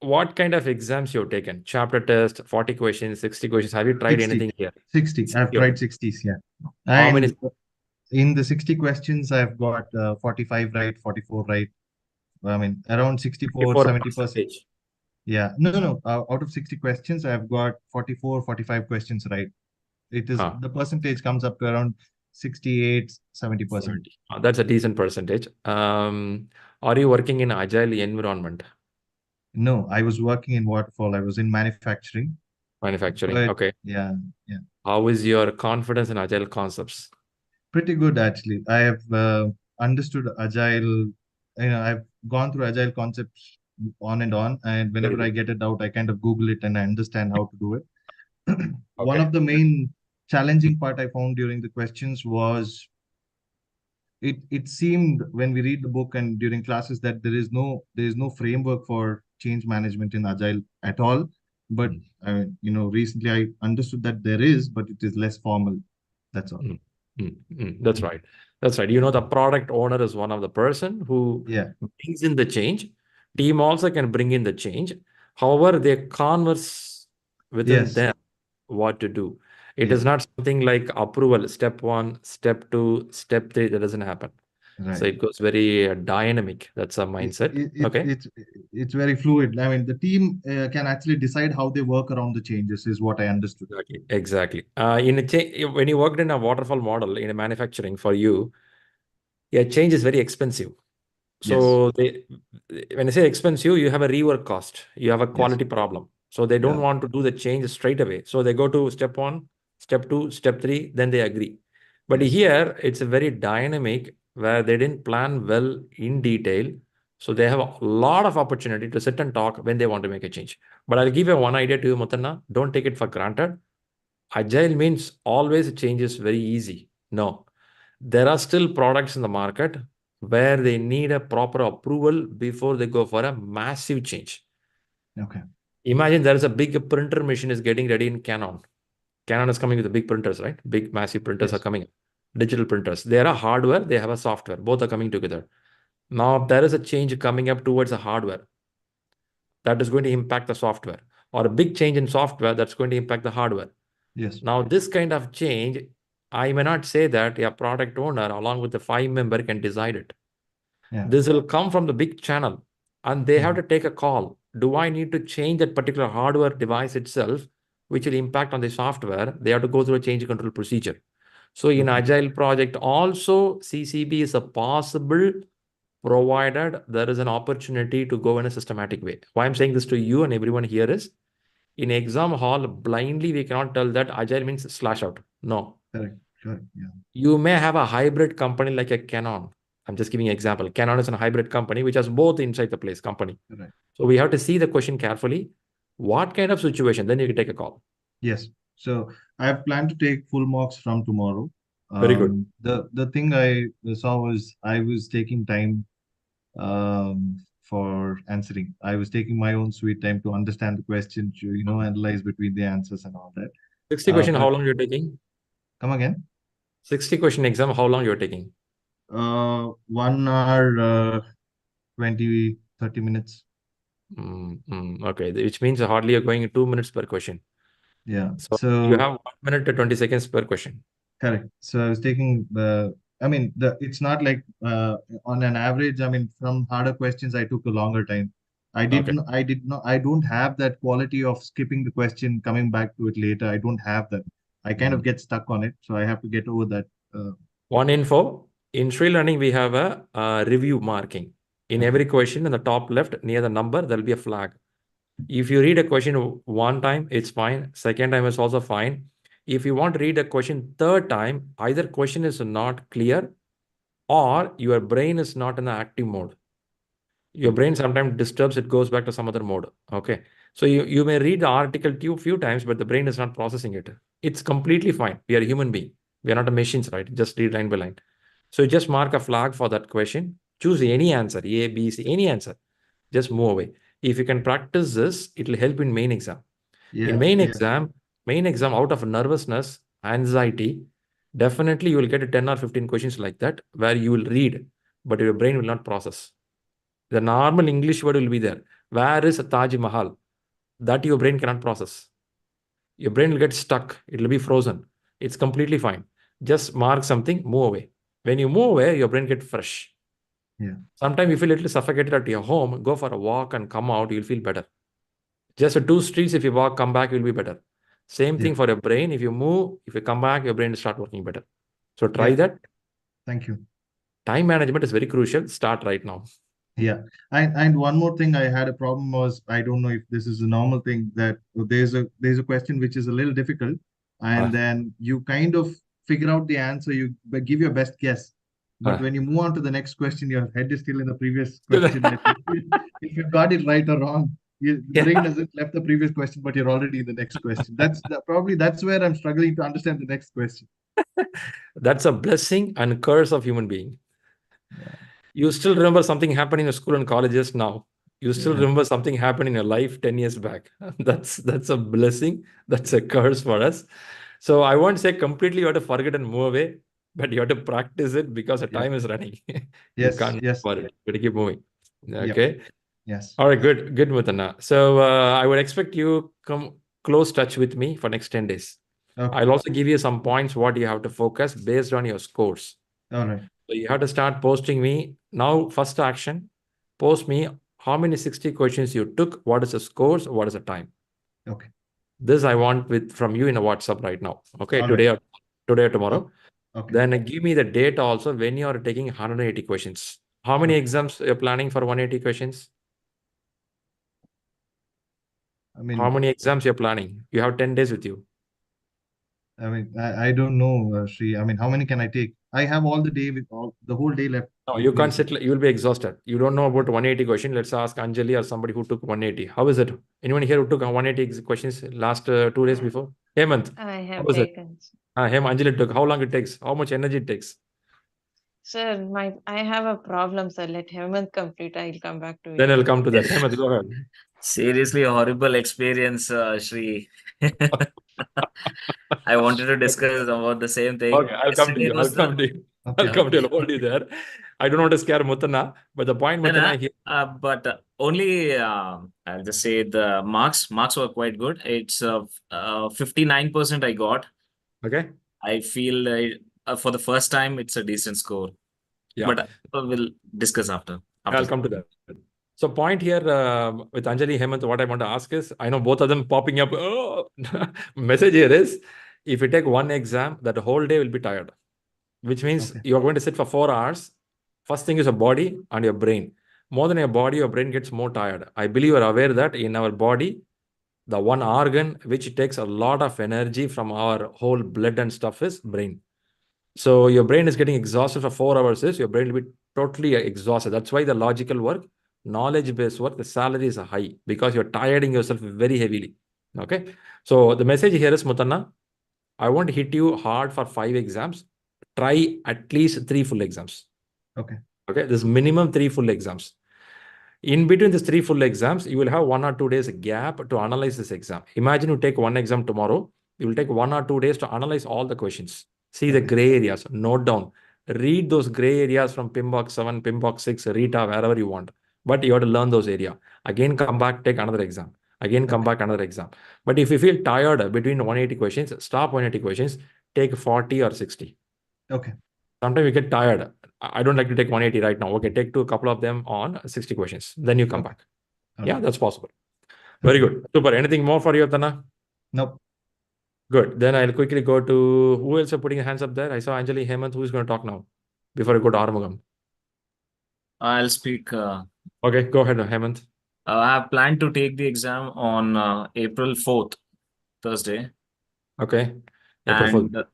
What kind of exams you've taken? Chapter test, 40 questions, 60 questions. Have you tried 60. anything here? 60. I've 60, okay. tried 60s, yeah. How many? And in the 60 questions, I've got 45 right, 44 right. I mean, around 64, 54 70%. percentage. Yeah. No, no, no. Out of 60 questions, I've got 44, 45 questions right. It is Huh. the percentage comes up to around 68, 70%. 70. That's a decent percentage. Are you working in agile environment? No, I was working in waterfall. I was in manufacturing, Manufacturing. but Okay. yeah, yeah, How is your confidence in agile concepts? pretty good actually. I have understood agile. I've gone through agile concepts on and on. And Very whenever I good. get a doubt, I kind of Google it and I understand how to do it. One Okay. of the main challenging part I found during the questions was it seemed when we read the book and during classes that there is no framework for change management in Agile at all. But Mm, recently I understood that there is, but it is less formal. That's all. mm, That's right. That's right. The product owner is one of the person who Yeah. brings in the change. Team also can bring in the change. However, they converse within Yes. them what to do. It is Yeah. not something like approval, step one, step two, step three. That doesn't happen. So Right. it goes very dynamic. That's a It, mindset. it, it, Okay. it's it's very fluid. I mean, the team can actually decide how they work around the changes, is what I understood. Exactly. Exactly. When you worked in a waterfall model in a manufacturing for you, yeah, change is very expensive. Yes. So when I say expensive, you have a rework cost, you have a Yes. quality problem. So they don't Yeah. want to do the change straight away. So they go to step one, step two, step three, then they agree. But Yes. here it's a very dynamic where they didn't plan well in detail. So they have a lot of opportunity to sit and talk when they want to make a change. But I'll give you one idea to you, Mutanna. Don't take it for granted. Agile means always change is very easy. No, there are still products in the market where they need a proper approval before they go for a massive change. Okay. Imagine there is a big printer machine is getting ready in Canon. Canon is coming with the big printers, right? Big, massive printers are Yes. coming. Digital printers. They are a hardware, they have a software. Both are coming together. Now, if there is a change coming up towards the hardware, that is going to impact the software, or a big change in software that's going to impact the hardware. Yes. Now, this kind of change, I may not say that a product owner along with the five member can decide it. Yeah. This will come from the big channel and they have Mhm. to take a call. Do I need to change that particular hardware device itself, which will impact on the software? They have to go through a change control procedure. So in Okay. Agile project, also CCB is a possible provided there is an opportunity to go in a systematic way. Why I'm saying this to you and everyone here is in exam hall, blindly we cannot tell that Agile means slash out. No. Correct. Correct. Yeah. You may have a hybrid company like a Canon. I'm just giving you an example. Canon is a hybrid company which has both inside the place company. Correct. So we have to see the question carefully. What kind of situation? Then you can take a call. Yes. So I have planned to take full marks from tomorrow. Very good. The thing I saw was I was taking time for answering. I was taking my own sweet time to understand the question, to analyze between the answers and all that. 60 question, how But long you're taking? come again. 60 question exam, how long you're taking? 1 hour, 20, 30 minutes. Okay, which means hardly you're going 2 minutes per question. Yeah. So you So have 1 minute to 20 seconds per question. correct. So I was taking I mean, it's not like on an average, I mean, from harder questions, I took a longer time. Okay. I don't have that quality of skipping the question, coming back to it later. I don't have that. I kind of Mm. get stuck on it. So I have to get over that. One info, in ShriLearning, we have a review marking. In Okay. every question in the top left near the number, there'll be a flag. If you read a question one time, it's fine. Second time is also fine. If you want to read a question third time, either question is not clear or your brain is not in the active mode. Your brain sometimes disturbs, it goes back to some other mode. Okay. So you may read the article few times, but the brain is not processing it. It's completely fine. We are a human being. We are not a machines, right? Just read line by line. So you just mark a flag for that question. Choose any answer, A, B, C, any answer. Just move away. If you can practice this, it will help in main exam. In Yeah. main Yeah. exam, out of nervousness, anxiety, definitely you will get a 10 or 15 questions like that where you will read, but your brain will not process. The normal English word will be there. Where is Taj Mahal? That your brain cannot process. Your brain will get stuck. It will be frozen. It's completely fine. Just mark something, move away. When you move away, your brain get fresh. Yeah. Sometimes you feel a little suffocated at your home, go for a walk and come out, you'll feel better. Just 2 streets, if you walk, come back, you'll be better. Same Yeah. thing for your brain. If you move, if you come back, your brain will start working better. So try Yeah. that. Thank you. Time management is very crucial. Start right now. Yeah. And one more thing I had a problem was, I don't know if this is a normal thing, that there's a question which is a little difficult, and Ah, then you kind of figure out the answer, you give your best guess. But ah. when you move on to the next question, your head is still in the previous question. if you got it right or wrong. The brain hasn't left the previous question, but you're already in the next question. Probably that's where I'm struggling to understand the next question. That's a blessing and curse of human being. Yeah. You still remember something happened in your school and colleges now. You still Yeah. remember something happened in your life 10 years back. That's a blessing. That's a curse for us. So I won't say completely you have to forget and move away, but you have to practice it because the Yep. time is running. You Yes. can't Yes. worry. You got to keep moving. Yep. Okay. Yes. All right. Good. Good, Mutana. So I would expect you come close touch with me for next 10 days. Okay. I'll also give you some points what you have to focus based on your scores. All right. So you have to start posting me now. First action, post me how many 60 questions you took, what is the scores, what is the time. Okay. This I want with from you in a WhatsApp right now. Okay, All today right. or tomorrow. Okay. Then give me the date also when you are taking 180 questions. How many Okay. exams you're planning for 180 questions? I How mean, many exams you're planning? You have 10 days with you. I don't know, Shri. I mean, how many can I take? I have all the day the whole day left No, with you me. can't sit. You will be exhausted. You don't know about 180 question. Let's ask Anjali or somebody who took 180. How is it? Anyone here who took 180 questions last 2 days before? Hemant, I how have was it? taken. Anjali took. How long it takes? How much energy it takes? Sir, I have a problem, sir. Let Hemant complete. I'll come back to Then you. I'll come to that. Hemant, go ahead. Seriously, a horrible experience, Shri. I wanted to discuss about the same thing. Okay, I'll come to Yesterday you. I'll was the come to you. Okay. I'll come to you. I'll hold you there. I don't want to scare Mutana, but the point no, Mutana here. but only I'll just say the marks were quite good. It's 59% I got. Okay. I feel for the first time it's a decent score. Yeah. But we'll discuss after. I'll come to that. So point here with Anjali Hemant, what I want to ask is, I know both of them popping up. Oh, message here is, if you take one exam, that whole day will be tired, which means Okay. you're going to sit for 4 hours. First thing is your body and your brain. More than your body, your brain gets more tired. I believe you're aware that in our body, the one organ which takes a lot of energy from our whole blood and stuff is brain. So your brain is getting exhausted for 4 hours, is your brain will be totally exhausted. That's why the logical work, knowledge-based work, the salary is high because you're tiring yourself very heavily. Okay. So the message here is, Mutanna, I won't hit you hard for 5 exams. Try at least 3 full exams. Okay. Okay. There's minimum 3 full exams. In between these 3 full exams, you will have 1 or 2 days gap to analyze this exam. Imagine you take one exam tomorrow. You will take 1 or 2 days to analyze all the questions. See the Okay. gray areas, note down. Read those gray areas from PIM box 7, PIM box 6, Rita, wherever you want. But you have to learn those areas. Again, come back, take another exam. Again, come back, another exam. But if you feel tired between 180 questions, stop 180 questions, take 40 or 60. Okay. Sometimes you get tired. I don't like to take 180 right now. Okay, take a couple of them on 60 questions. Then you come Okay. back. All Yeah, right. that's possible. Very good. Super. Anything more for you, Tana? Nope. Good. Then I'll quickly go to who else are putting hands up there? I saw Anjali Hemant. Who's going to talk now? Before I go to Armugam. I'll speak. Okay, go ahead, Hemant. I have planned to take the exam on April 4th, Thursday. Okay. April 4th. And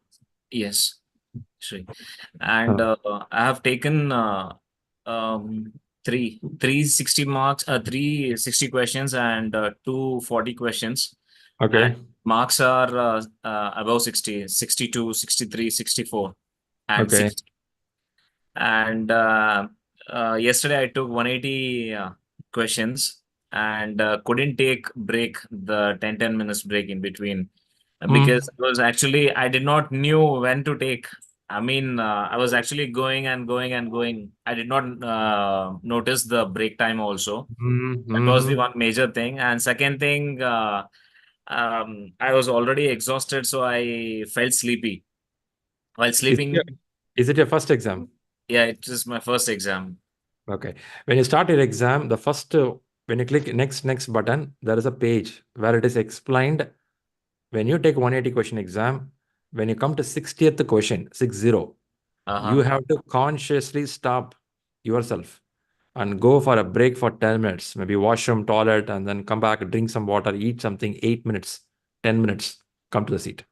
yes, Shri. And I have taken three 60 marks, 360 questions and 240 questions. Okay. And marks are above 60, 62, 63, 64, and Okay. 60. And yesterday I took 180 questions and couldn't take break, the 10 minutes break in between because it was actually I did not knew when to take. I mean, I was actually going and going and going. I did not notice the break time also. That was the one major thing. And second thing, I was already exhausted, so I felt sleepy while sleeping. Is it your first exam? Yeah, it is my first exam. Okay. When you start your exam, the first, when you click next button, there is a page where it is explained. When you take 180 question exam, when you come to 60th question, 60, you have to consciously stop yourself and go for a break for 10 minutes, maybe washroom, toilet, and then come back, drink some water, eat something, 8 minutes, 10 minutes, come to the seat.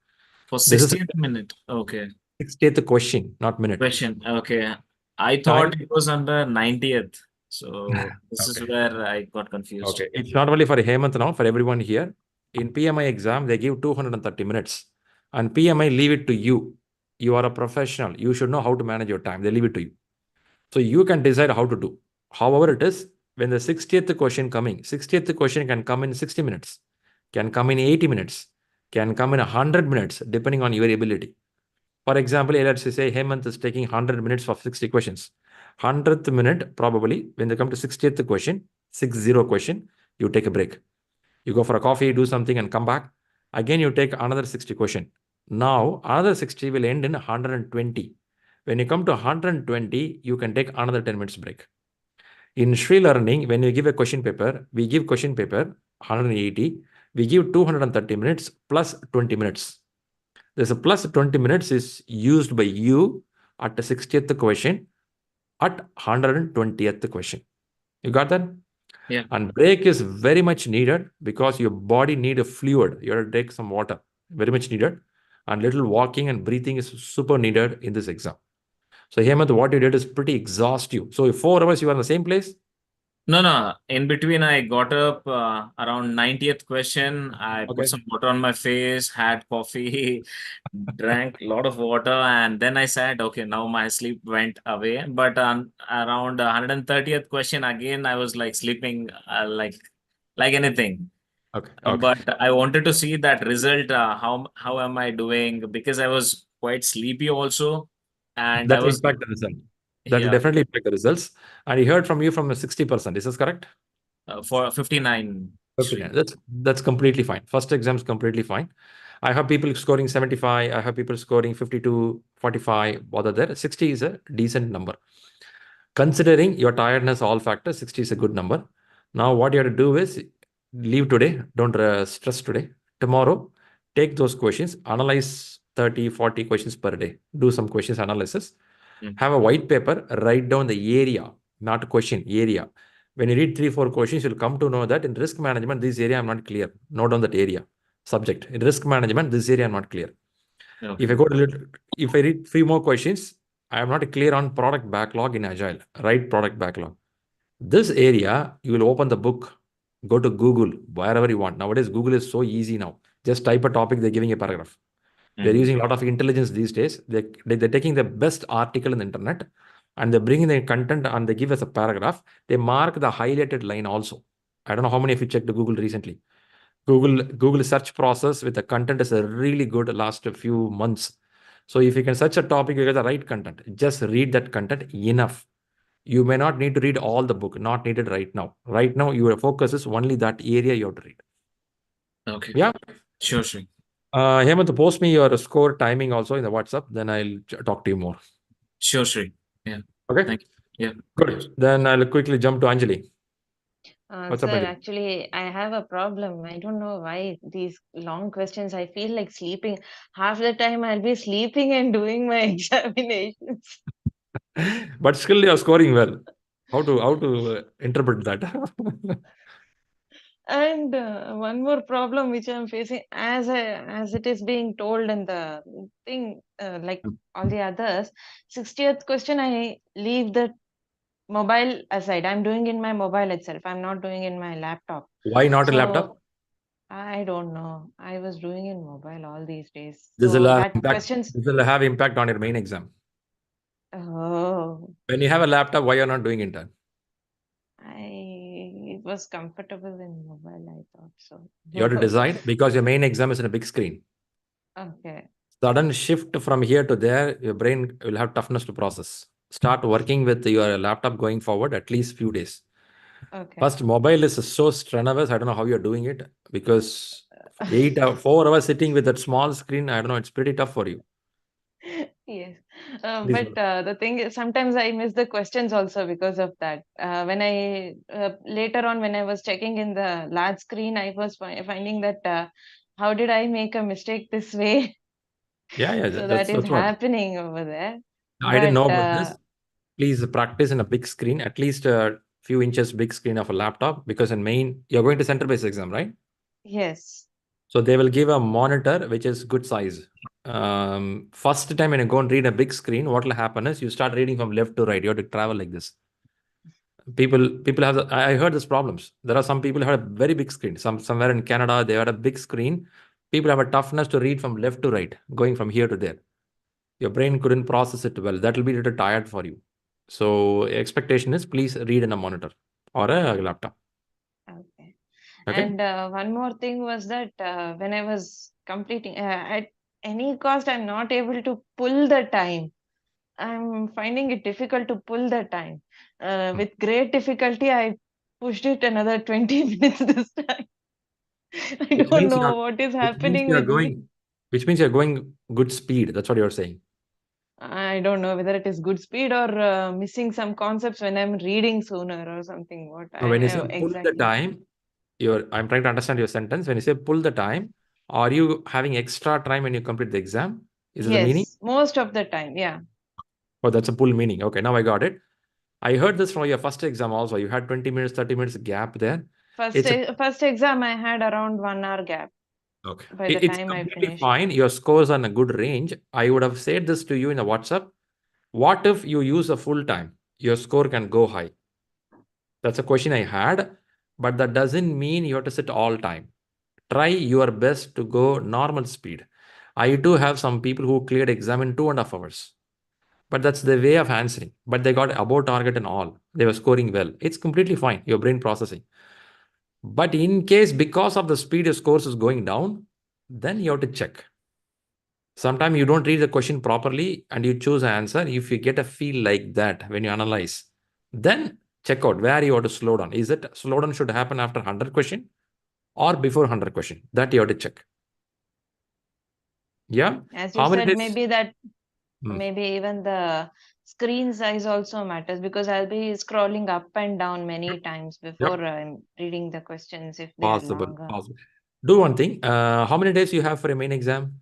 For This is 60th minute. Okay. 60th question, not minute. Question. Okay. I Time. thought it was under 90th. So this is where I got confused. Okay. It's not only for Hemant now, for everyone here. In PMI exam, they give 230 minutes. And PMI leave it to you. You are a professional. You should know how to manage your time. They leave it to you. So you can decide how to do. However it is, when the 60th question coming, 60th question can come in 60 minutes, can come in 80 minutes, can come in 100 minutes, depending on your ability. For example, let's say Hemant is taking 100 minutes for 60 questions. 100th minute, probably, when they come to 60th question, 60 question, you take a break. You go for a coffee, do something and come back. Again, you take another 60 question. Now, another 60 will end in 120. When you come to 120, you can take another 10 minutes break. In ShriLearning, when you give a question paper, we give question paper 180, we give 230 minutes plus 20 minutes. There's a plus 20 minutes is used by you at the 60th question, at 120th question. You got that? Yeah. And break is very much needed because your body need a fluid. You have to take some water, very much needed. And little walking and breathing is super needed in this exam. So Hemant, what you did is pretty exhaustive. So 4 hours you are in the same place? No. In between, I got up around 90th question. I put some water on my face, had coffee, drank a lot of water, and then I said, okay, now my sleep went away. But around 130th question, again, I was like sleeping like anything. Okay. But I wanted to see that result. How am I doing? Because I was quite sleepy also, and That I will was impact the result. That will yeah, definitely impact the results. And you heard from you from 60%. Is this correct? for 59. 59. That's completely fine. First exam is completely fine. I have people scoring 75. I have people scoring 52, 45. Bother there. 60 is a decent number. Considering your tiredness, all factors, 60 is a good number. Now, what you have to do is leave today. Don't stress today. Tomorrow, take those questions, analyze 30, 40 questions per day. Do some questions analysis. Have a white paper, write down the area, not question, area. When you read 3, 4 questions, you'll come to know that in risk management, this area I'm not clear. Note down that area. Subject. In risk management, this area I'm not clear. Okay. If I read 3 more questions, I am not clear on product backlog in Agile. Write product backlog. This area, you will open the book, go to Google, wherever you want. Nowadays, Google is so easy now. Just type a topic, they're giving a paragraph. They're using a lot of intelligence these days. They're taking the best article in the internet and they're bringing the content and they give us a paragraph. They mark the highlighted line also. I don't know how many of you checked Google recently. Google search process with the content is a really good last few months. So if you can search a topic, you get the right content. Just read that content enough. You may not need to read all the book, not needed right now. Right now, your focus is only that area you have to read. Okay. Yeah. Sure, Shri. Hemant, post me your score timing also in the WhatsApp. Then I'll talk to you more. Sure, Shri. Yeah. Okay. Thank you. Yeah. Good. Then I'll quickly jump to Anjali. What's up, Sir, Anjali? actually, I have a problem. I don't know why these long questions, I feel like sleeping. Half the time I'll be sleeping and doing my examinations. But still you're scoring well. How to interpret that? And one more problem which I'm facing, as it is being told in the thing, like all the others, 60th question, I leave the mobile aside. I'm doing in my mobile itself. I'm not doing in my laptop. Why not a laptop? So I don't know. I was doing in mobile all these days. This So will have that impact. questions. This will have impact on your main exam. Oh, When you have a laptop, why you're not doing it? it was comfortable in mobile, I thought so. You have to decide because your main exam is in a big screen. Okay. Sudden shift from here to there, your brain will have toughness to process. Start working with your laptop going forward at least few days. Okay. First, mobile is so strenuous. I don't know how you're doing it because 4 hours sitting with that small screen, I don't know, it's pretty tough for you. Yes. Please But the thing is, sometimes I miss the questions also because of that. When I later on, when I was checking in the large screen, I was finding that how did I make a mistake this way? Yeah, So that's that is what. happening over there. I didn't know But about this. Please practice in a big screen, at least a few inches big screen of a laptop, because in main, you're going to center-based exam, right? yes. So they will give a monitor which is good size. First time when you go and read a big screen, what will happen is you start reading from left to right. You have to travel like this. People have I heard these problems. There are some people who have a very big screen. Somewhere in Canada, they had a big screen. People have a toughness to read from left to right, going from here to there. Your brain couldn't process it well. That will be a little tired for you. So expectation is please read in a monitor or a laptop. Okay. Okay. And one more thing was that when I was completing, at any cost, I'm not able to pull the time. I'm finding it difficult to pull the time. With great difficulty, I pushed it another 20 minutes this time. I Which don't means you know are, what is which means happening you are with me. going, which means you're going good speed. That's what you're saying. I don't know whether it is good speed or missing some concepts when I'm reading sooner or something. What So when you say I pull the exactly. time, I'm trying to understand your sentence. When you say pull the time, are you having extra time when you complete the exam? Is it the meaning? Yes, most of the time. Yeah. Oh, that's a pull meaning. Okay, now I got it. I heard this from your first exam also. You had 20 minutes, 30 minutes gap there. It's a, First exam, I had around 1 hour gap okay. by the It's time I completely finished. fine. Your scores are in a good range. I would have said this to you in a WhatsApp. What if you use a full time? Your score can go high. That's a question I had, but that doesn't mean you have to sit all time. Try your best to go normal speed. I do have some people who cleared exam in 2.5 hours, but that's the way of answering. But they got above target and all. They were scoring well. It's completely fine. Your brain processing. But in case because of the speed your scores is going down, then you have to check. Sometimes you don't read the question properly and you choose an answer. If you get a feel like that when you analyze, then check out where you have to slow down. Is it slow down should happen after 100 question or before 100 question? That you have to check. Yeah. As you How many said, days? maybe even the screen size also matters because I'll be scrolling up and down many times before Yep. I'm reading the questions if they are Possible. longer. Possible. Do one thing. How many days you have for a main exam?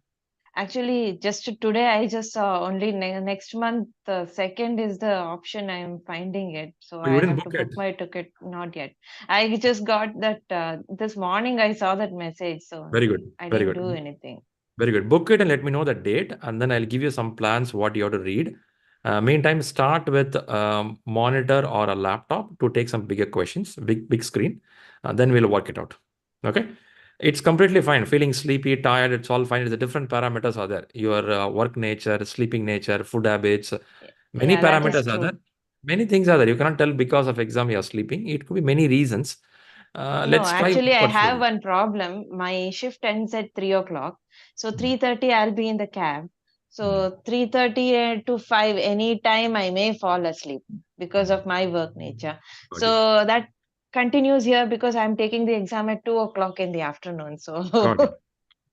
Actually, just today I just saw only next month. The second is the option I'm finding it, so You I didn't have to book it. book my ticket. Not yet. I just got that this morning. I saw that message, so Very good. I Very didn't do good. anything. Very good. Book it and let me know the date, and then I'll give you some plans what you have to read. Meantime, start with monitor or a laptop to take some bigger questions, big screen. Then we'll work it out. Okay. It's completely fine. Feeling sleepy, tired, it's all fine. The different parameters are there. Your work nature, sleeping nature, food habits, many Yeah, that is parameters are there. true. Many things are there. You cannot tell because of exam you're sleeping. It could be many reasons. No, Let's try actually, work I out have slowly. one problem. My shift ends at 3 o'clock, so Hmm. 3:30 I'll be in the cab. Hmm. So 3:30 to 5, any time I may fall asleep because of my work nature. Got you. So that continues here because I'm taking the exam at 2 o'clock in the afternoon. So Got it.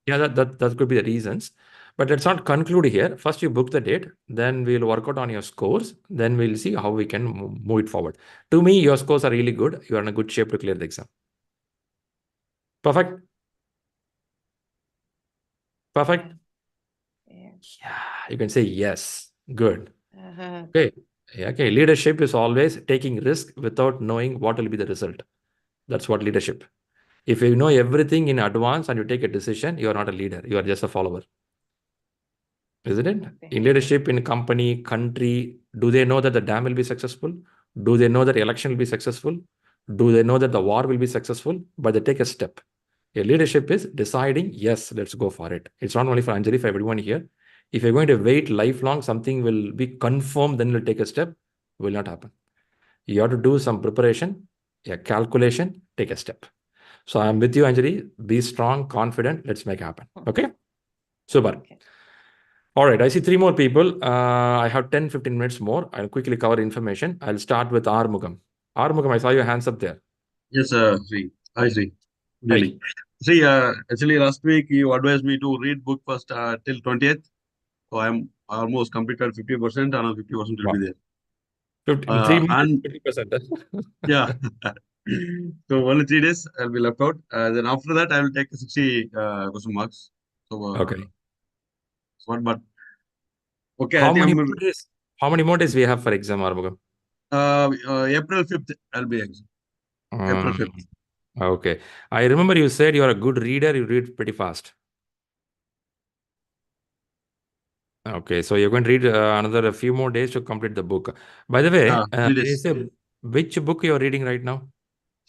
Yeah, that could be the reasons. But let's not conclude here. First, you book the date, then we'll work out on your scores, then we'll see how we can move it forward. To me, your scores are really good. You are in a good shape to clear the exam. Perfect. Perfect. yeah. Yeah, you can say yes. Good. Uh-huh. Okay. Yeah, okay. Leadership is always taking risk without knowing what will be the result. That's what leadership. If you know everything in advance and you take a decision, you are not a leader. You are just a follower. Isn't it? Okay. In leadership, in company, country, do they know that the dam will be successful? Do they know that election will be successful? Do they know that the war will be successful? But they take a step. A leadership is deciding, yes, let's go for it. It's not only for Anjali, for everyone here. If you're going to wait lifelong, something will be confirmed, then you'll take a step, will not happen. You have to do some preparation, a calculation, take a step. So I'm with you, Anjali. Be strong, confident. Let's make it happen. Okay? Super. Okay. All right, I see three more people. I have 10, 15 minutes more. I'll quickly cover information. I'll start with Armugam. Armugam, I saw your hands up there. Yes, Shri. Hi, Shri. Good Hi. evening. See, actually, last week you advised me to read book first till 20th. So I'm almost completed 50%, another 50% will Wow. be there. 50, in 3 months, And 50%. yeah, so only 3 days I'll be left out. Then after that, I will take 60 question marks. So, Okay. but okay, I How think many I'm more days? How many more days we have for exam, Armugam? April 5th, I'll be exam. April 5th. Okay. I remember you said you're a good reader. You read pretty fast. Okay, so you're going to read another a few more days to complete the book. By the way, 3 when you days. say Which book you are reading right now?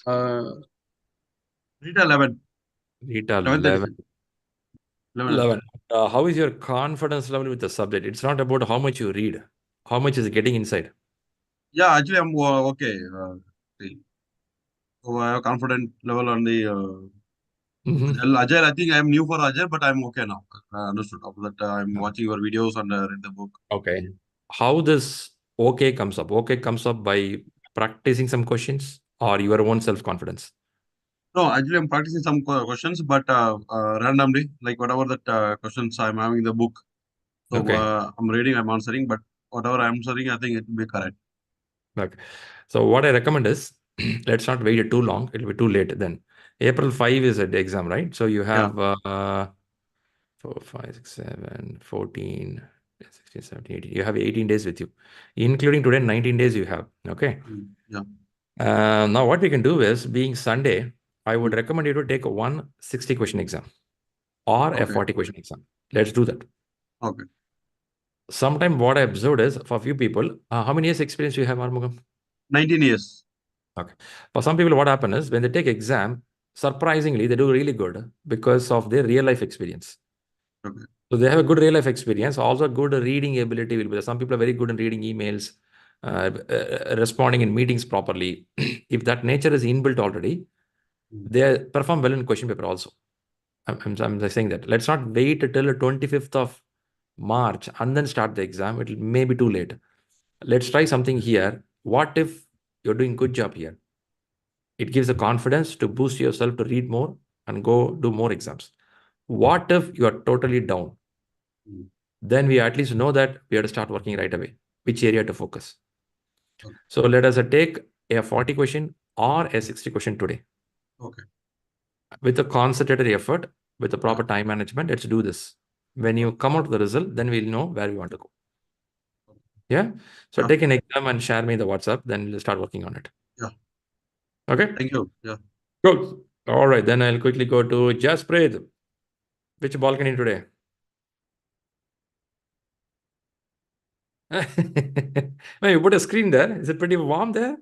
Rita 11. Rita 11th 11. edition. 11. 11. How is your confidence level with the subject? It's not about how much you read. How much is getting inside? Yeah, actually, I'm okay. See, so I have confident level on the Mhm. Agile. I think I'm new for Agile, but I'm okay now. Understood. After that, I'm watching your videos and read the book. Okay. How this okay comes up? Okay comes up by practicing some questions or your own self-confidence? No, actually, I'm practicing some questions, but randomly, like whatever that questions I'm having in the book. So Okay. I'm reading, I'm answering, but whatever I'm answering, I think it will be correct. Okay. So what I recommend is let's not wait too long. It'll be too late then. April 5 is the exam, right? So you Yeah. have 4, 5, 6, 7, 14, 16, 17, 18. You have 18 days with you. Including today, 19 days you have. Okay. Yeah. Now what we can do is, being Sunday, I would Mm. recommend you to take one 60 question exam or a Okay. 40 question exam. Let's do that. Okay. Sometime what I observed is, for a few people, how many years experience you have, Armugam? 19 years. Okay. For some people, what happens is when they take exam, surprisingly, they do really good because of their real life experience. Okay. So they have a good real life experience. Also, good reading ability will be there. Some people are very good in reading emails, responding in meetings properly. If that nature is inbuilt already, they perform well in question paper also. I'm just saying that. Let's not wait till the 25th of March and then start the exam. It may be too late. Let's try something here. What if you're doing good job here? It gives the confidence to boost yourself to read more and go do more exams. What if you are totally down? Then we at least know that we have to start working right away, which area to focus. Okay. So let us take a 40 question or a 60 question today. Okay. With a concentrated effort, with the proper time management, let's do this. When you come out with the result, then we'll know where we want to go. Yeah. So Yeah. take an exam and share me the WhatsApp, then we'll start working on it. Yeah. Okay. Thank you. Yeah. Cool. All right. Then I'll quickly go to Jasprit. Which balcony today? No, you put a screen there. Is it pretty warm there?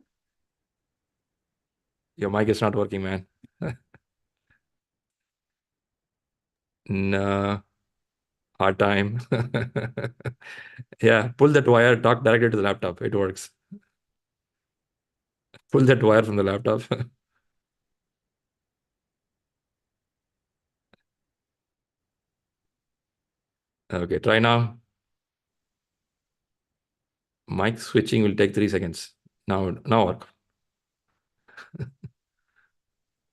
Your mic is not working, man. No, hard time. Yeah, pull that wire, talk directly to the laptop. It works. Pull that wire from the laptop. Okay, try now. Mic switching will take 3 seconds. Now work.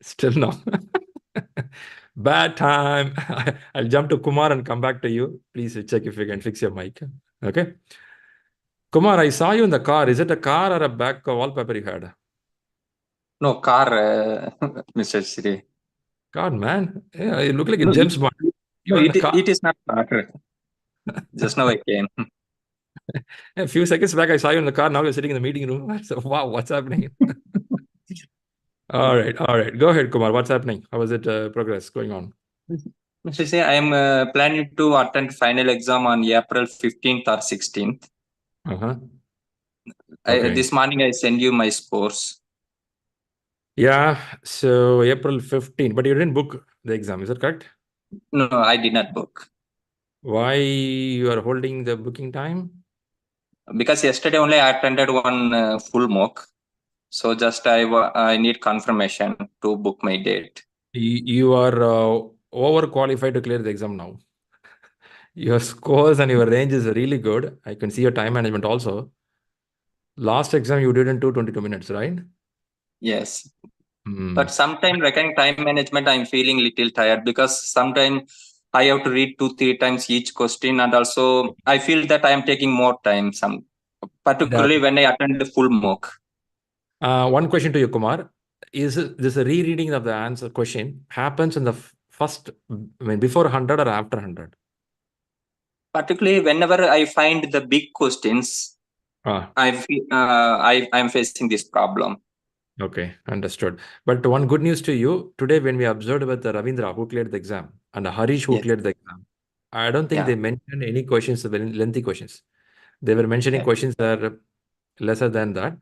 Still no. Bad time. I'll jump to Kumar and come back to you. Please check if you can fix your mic. Okay. Kumar, I saw you in the car. Is it a car or a back wallpaper you had? No, car, Mr. Shri. God, man. Yeah, you look like a No, James Bond. You no, are in a car. it is not car. Just now I came. A few seconds back, I saw you in the car. Now you're sitting in the meeting room. So, wow, what's happening? All right. Go ahead, Kumar. What's happening? How is it progress going on? Mr. Shri, I am planning to attend final exam on April 15th or 16th. Uh-huh. Okay. This morning I send you my scores. Yeah. So April 15, but you didn't book the exam. Is that correct? No, I did not book. Why you are holding the booking time? Because yesterday only I attended one full mock. So just I need confirmation to book my date. You are overqualified to clear the exam now. Your scores and your range is really good. I can see your time management also. Last exam you did in 222 minutes, right? Yes. Hmm. But sometimes regarding time management, I'm feeling little tired because sometimes I have to read 2-3 times each question, and also I feel that I am taking more time. Particularly when I attend the full mock. One question to you, Kumar. Is this a rereading of the answer question happens in the first, before 100 or after 100? Particularly whenever I find the big questions, I'm facing this problem. Okay, understood. But one good news to you, today when we observed with the Ravindra who cleared the exam and Harish who cleared the exam, I don't think they mentioned any questions, very lengthy questions. They were mentioning questions that are lesser than that.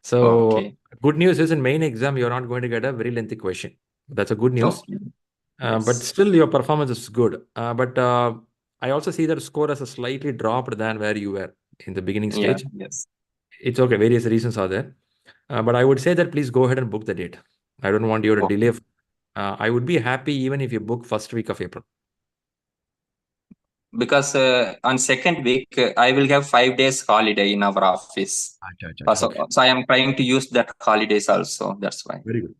So Okay. good news is in main exam, you're not going to get a very lengthy question. That's a good news. Okay. But Yes. still your performance is good. But I also see that score has a slightly dropped than where you were in the beginning Yeah. stage. Yes. It's okay. Various reasons are there. But I would say that please go ahead and book the date. I don't want you to Okay. delay. I would be happy even if you book first week of April. Because on second week I will have 5 days holiday in our office. So I am trying to use that holidays also. That's why. Very good.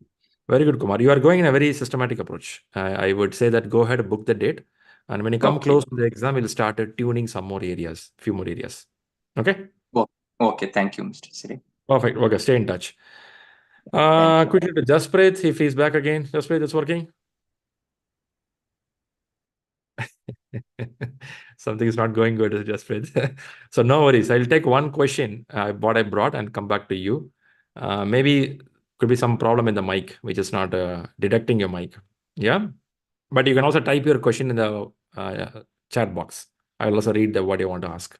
Very good, Kumar. You are going in a very systematic approach. I would say that go ahead and book the date. And when you come Okay. close to the exam, we'll start tuning some more areas, few more areas. Okay? Okay. Thank you, Mr. Shri. Perfect. Okay, stay in touch. Thank you. Quickly to Jasprit, if he's back again. Jasprit, it's working. Something is not going good, Jasprit. So no worries. I'll take one question what I brought and come back to you. Maybe could be some problem in the mic, which is not detecting your mic. Yeah. But you can also type your question in the chat box. I will also read what you want to ask.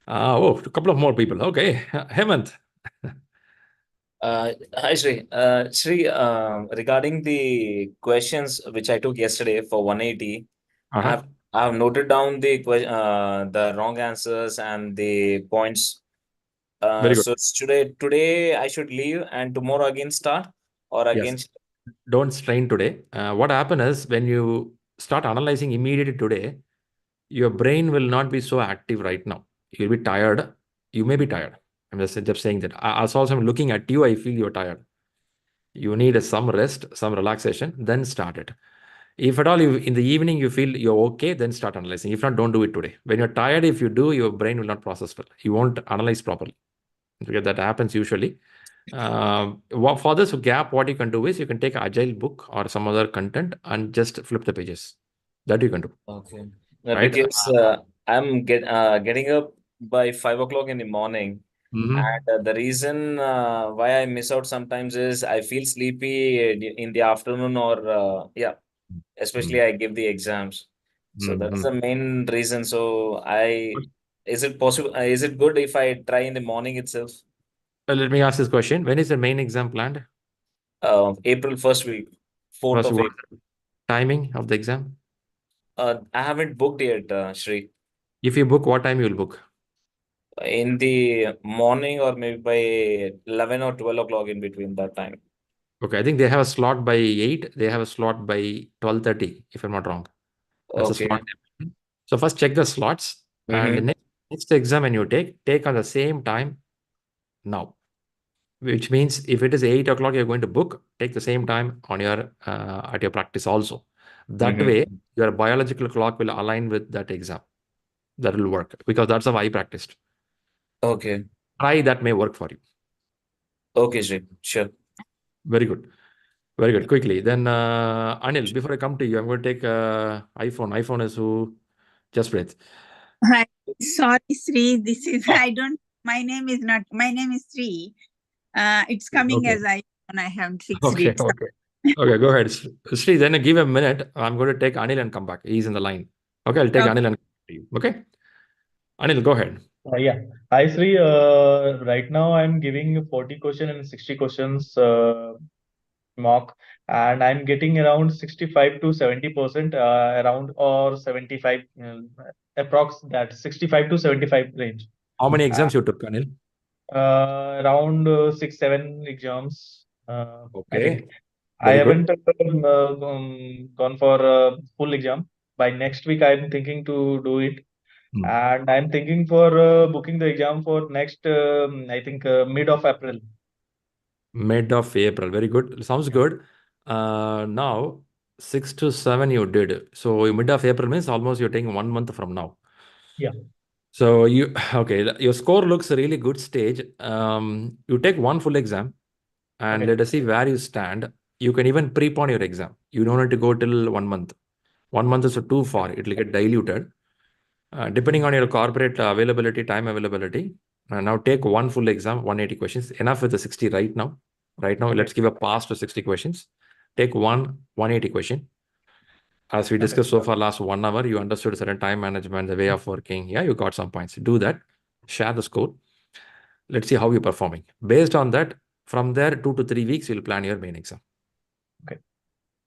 A couple of more people. Okay. Hemant. Hi, Shri. Shri, regarding the questions which I took yesterday for 180, Uh-huh. I have noted down the wrong answers and the points. Very good. So today I should leave and tomorrow again start, or Yes. again. Don't strain today. What happens is when you start analyzing immediately today, your brain will not be so active right now. You'll be tired. You may be tired. I'm just saying that. As also I'm looking at you, I feel you're tired. You need some rest, some relaxation, then start it. If at all in the evening you feel you're okay, then start analyzing. If not, don't do it today. When you're tired, if you do, your brain will not process well. You won't analyze properly. Because that happens usually. For this gap, what you can do is you can take an agile book or some other content and just flip the pages. That you can do. Okay. Right? Because I'm getting up by 5 o'clock in the morning. Mhm. And the reason why I miss out sometimes is I feel sleepy in the afternoon, or especially I give the exams. So that's the main reason. So is it possible? Is it good if I try in the morning itself? Let me ask this question. When is the main exam planned? April first week, 4th First, of what April. timing of the exam? I haven't booked yet, Shri. If you book, what time you will book? In the morning, or maybe by 11 or 12 o'clock, in between that time. Okay, I think they have a slot by 8. They have a slot by 12:30, if I'm not wrong. That's a Okay. slot. So first check the slots. And the next exam when you take on the same time now. Which means if it is 8 o'clock, you're going to book, take the same time on your at your practice also. That way, your biological clock will align with that exam. That will work because that's how I practiced. Okay. Try that may work for you. Okay, Shri. Sure. Very good. Very good. Quickly. Then Anil, before I come to you, I'm going to take iPhone. iPhone is who? Just breathe. Hi. Sorry, Shri. This is my name is not. My name is Shri. It's coming Okay. as iPhone. I haven't fixed Okay. it. Okay. Okay. Go ahead. Sri, then give a minute. I'm going to take Anil and come back. He's in the line. Okay. I'll take Okay. Anil and come to you. Okay. Anil, go ahead. Yeah. Hi, Sri. Right now I'm giving 40 question and 60 questions mock, and I'm getting around 65 to 70% around, or 75 approx that 65 to 75 range. How many exams you took, Anil? Around 6, 7 exams. I Okay. think I Very good. haven't gone for a full exam. By next week, I'm thinking to do it. And I'm thinking for booking the exam for next, I think, mid of April. Mid of April. Very good. Sounds good. Now, 6 to 7 you did. So mid of April means almost you're taking 1 month from now. Yeah. So okay, your score looks a really good stage. You take one full exam and Okay. let us see where you stand. You can even prepone your exam. You don't need to go till 1 month. 1 month is too far. It will get diluted. Depending on your corporate availability, time availability. Now take one full exam, 180 questions. Enough with the 60 right now. Right now, let's give a pass to 60 questions. Take 180 question. As we discussed so far last 1 hour, you understood certain time management, the way of working. Yeah, you got some points. Do that. Share the score. Let's see how you're performing. Based on that, from there, 2 to 3 weeks, you'll plan your main exam. Okay.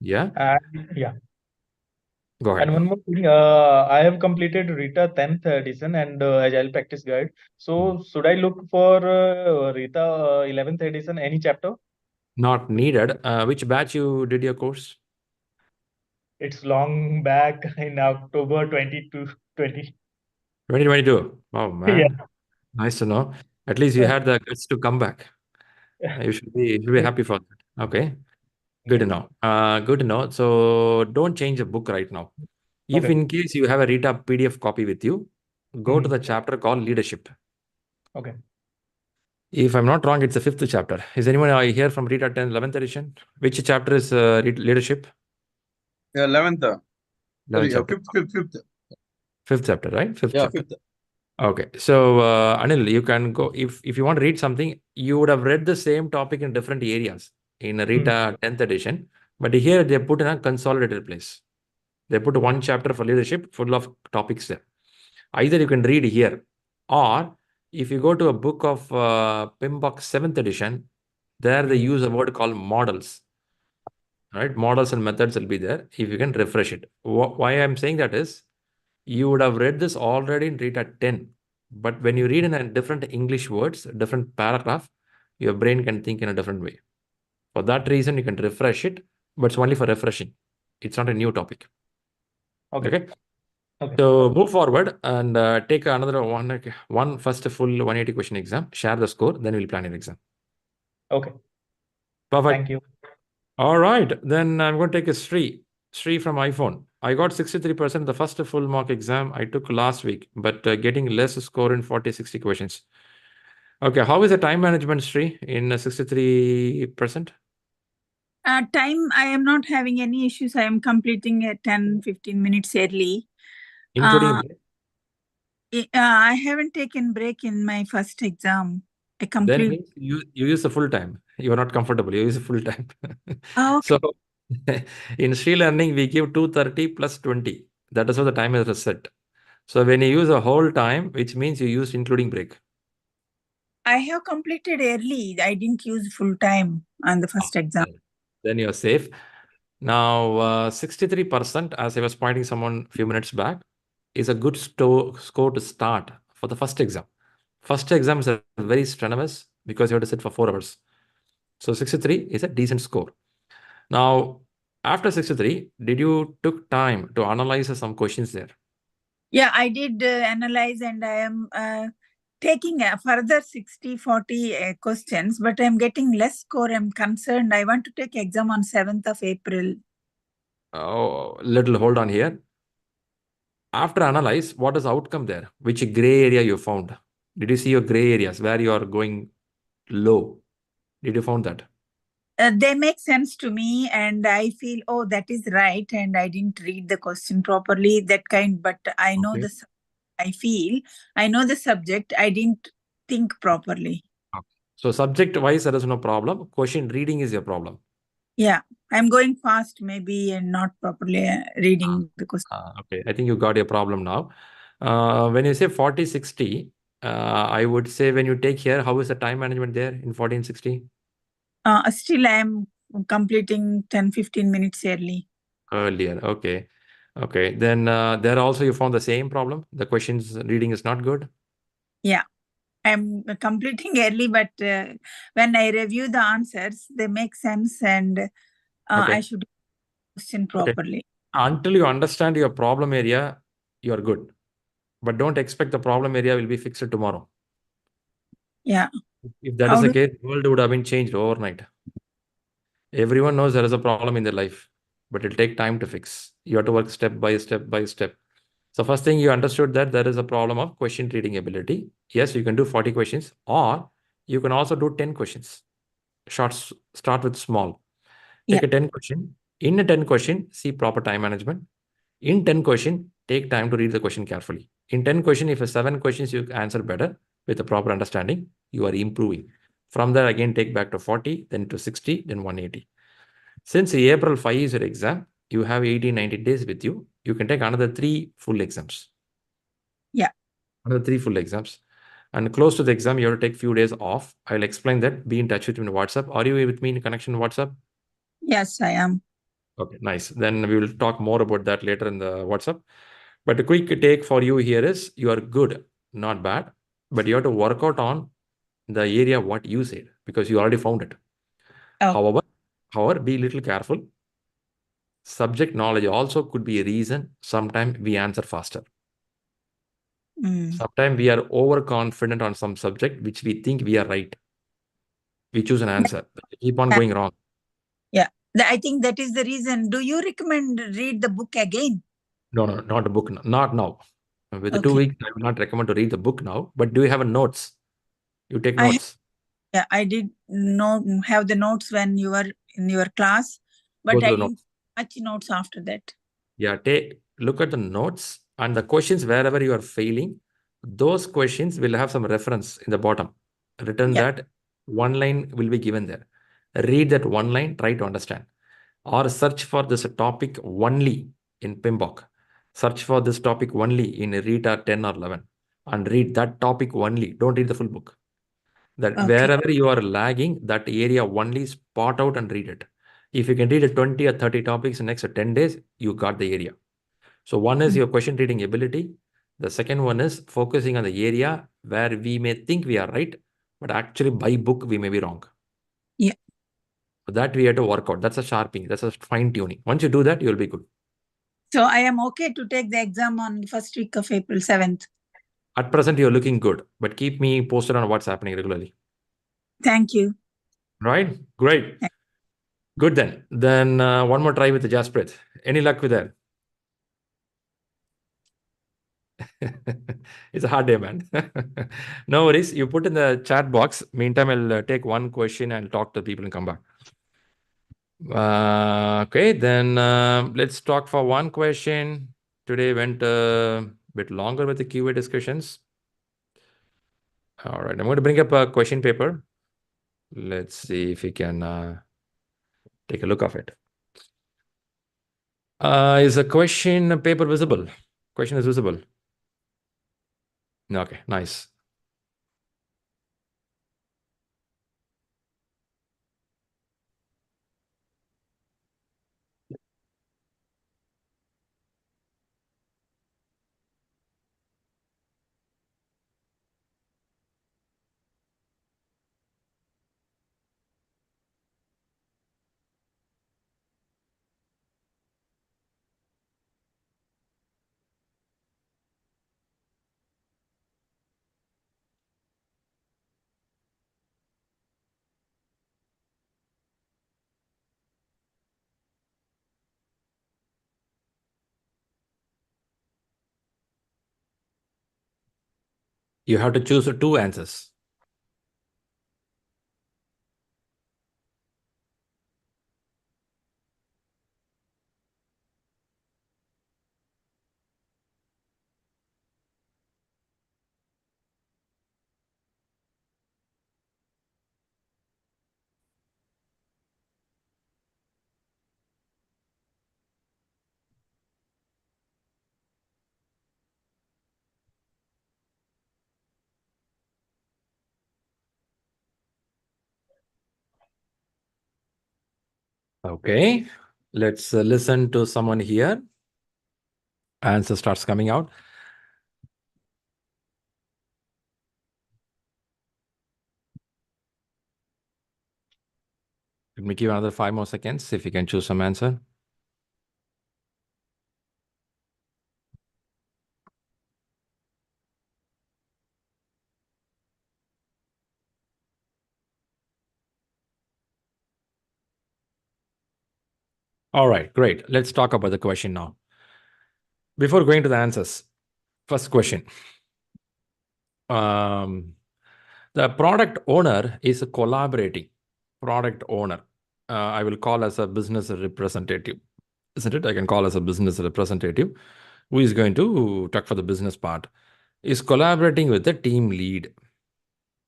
Yeah. And yeah. Go ahead. And one more thing, I have completed Rita 10th edition and Agile Practice Guide. So should I look for Rita 11th edition, any chapter? Not needed. Which batch you did your course? It's long back in October 2022. 2022. Oh, man. Yeah. Nice to know. At least you had the guts to come back. You should be happy for that. Okay. Good to know. Good to know. So don't change the book right now. If Okay. in case you have a Rita PDF copy with you, go to the chapter called Leadership. Okay. If I'm not wrong, it's the 5th chapter. Is anyone here from Rita 10, 11th edition? Which chapter is Leadership? 11th. 11th Sorry, chapter. 5th. 5th chapter, right? 5th Yeah, chapter. 5th. Okay. So, Anil, you can go. If you want to read something, you would have read the same topic in different areas in Rita 10th edition. But here they put in a consolidated place. They put one chapter for leadership full of topics there. Either you can read here, or if you go to a book of PMBOK 7th edition, there they use a word called models. Right? Models and methods will be there. If you can refresh it. Why I'm saying that is, you would have read this already in Rita 10. But when you read in a different English words, different paragraph, your brain can think in a different way. For that reason, you can refresh it, but it's only for refreshing. It's not a new topic. Okay. So move forward and take another one first full 180 question exam, share the score, then we'll plan your exam. Okay. Perfect. Thank you. All right. Then I'm going to take a Shri from iPhone. I got 63% the first full mock exam I took last week, but getting less score in 40, 60 questions. Okay. How is the time management, Shri, in 63%? Time, I am not having any issues. I am completing at 10, 15 minutes early. Including I haven't taken break in my first exam. I then complete. means you use the full time. You are not comfortable. You use the full time. Okay. So in ShriLearning, we give 230 plus 20. That is how the time is set. So when you use a whole time, which means you use including break. I have completed early. I didn't use full time on the first exam. Then you're safe. Now, 63%, as I was pointing someone a few minutes back, is a good score to start for the first exam. First exam is a very strenuous because you have to sit for 4 hours. So 63 is a decent score. Now, after 63, did you took time to analyze some questions there? Yeah, I did analyze, and I am taking a further 60-40 questions, but I'm getting less score. I'm concerned. I want to take exam on 7th of April. Oh, little hold on here. After analyze, what is the outcome there? Which gray area you found? Did you see your gray areas where you are going low? Did you found that? They make sense to me, and I feel, oh, that is right, and I didn't read the question properly, that kind. But I know Okay. I know the subject. I didn't think properly. So subject-wise, there is no problem. Question reading is your problem. Yeah, I'm going fast maybe and not properly reading the question. Okay, I think you got your problem now. When you say 40, 60, I would say when you take here, how is the time management there in 40 and 60? Still, I'm completing 10, 15 minutes early. Earlier, okay. Okay, then there also you found the same problem? The questions reading is not good? Yeah, I'm completing early, but when I review the answers, they make sense, and I should question properly. Until you understand your problem area, you're good. But don't expect the problem area will be fixed tomorrow. Yeah. If that is the case, the world would have been changed overnight. Everyone knows there is a problem in their life, but it'll take time to fix. You have to work step by step by step. So first thing, you understood that there is a problem of question reading ability. Yes, you can do 40 questions, or you can also do 10 questions. Shots start with small. Take a 10 question. In a 10 question, see proper time management. In 10 question, take time to read the question carefully. In 10 question, if a 7 questions you answer better with a proper understanding, you are improving. From there, again, take back to 40, then to 60, then 180. Since April 5 is your exam, you have 80, 90 days with you. You can take another 3 full exams. Yeah. Another 3 full exams. And close to the exam, you have to take few days off. I'll explain that. Be in touch with me in WhatsApp. Are you with me in connection in WhatsApp? Yes, I am. Okay, nice. Then we will talk more about that later in the WhatsApp. But a quick take for you here is you are good, not bad, but you have to work out on the area what you said because you already found it. Oh. However, be a little careful. Subject knowledge also could be a reason. Sometimes we answer faster. Sometimes we are overconfident on some subject which we think we are right. We choose an answer, but we keep on going wrong. Yeah, I think that is the reason. Do you recommend read the book again? No, not a book. Not now. With the 2 weeks, I will not recommend to read the book now. But do you have a notes? You take notes. Yeah, I did have the notes when you were in your class, but I didn't much notes after that. Yeah, look at the notes and the questions wherever you are failing. Those questions will have some reference in the bottom. Written that one line will be given there. Read that one line, try to understand. Or search for this topic only in PMBOK. Search for this topic only in RETA 10 or 11 and read that topic only. Don't read the full book. That wherever you are lagging, that area only spot out and read it. If you can read 20 or 30 topics in next 10 days, you got the area. So one is your question reading ability. The second one is focusing on the area where we may think we are right, but actually by book, we may be wrong. Yeah. That we have to work out. That's a sharpening. That's a fine tuning. Once you do that, you'll be good. So I am okay to take the exam on the first week of April 7th. At present, you're looking good, but keep me posted on what's happening regularly. Thank you. Right? Great. Good then. Then one more try with the Jasprit. Any luck with that? It's a hard day, man. No worries. You put in the chat box. Meantime, I'll take one question and talk to people and come back. Okay, then let's talk for one question. Today went a bit longer with the QA discussions. All right, I'm going to bring up a question paper. Let's see if we can take a look of it. Is a question paper visible? Question is visible. Okay, nice. You have to choose two answers. Okay, let's listen to someone here. Answer starts coming out. Let me give another 5 more seconds if you can choose some answer. All right, great. Let's talk about the question now. Before going to the answers, first question. The product owner is collaborating. Product owner. I will call as a business representative. Isn't it? I can call as a business representative who is going to talk for the business part. Is collaborating with the team lead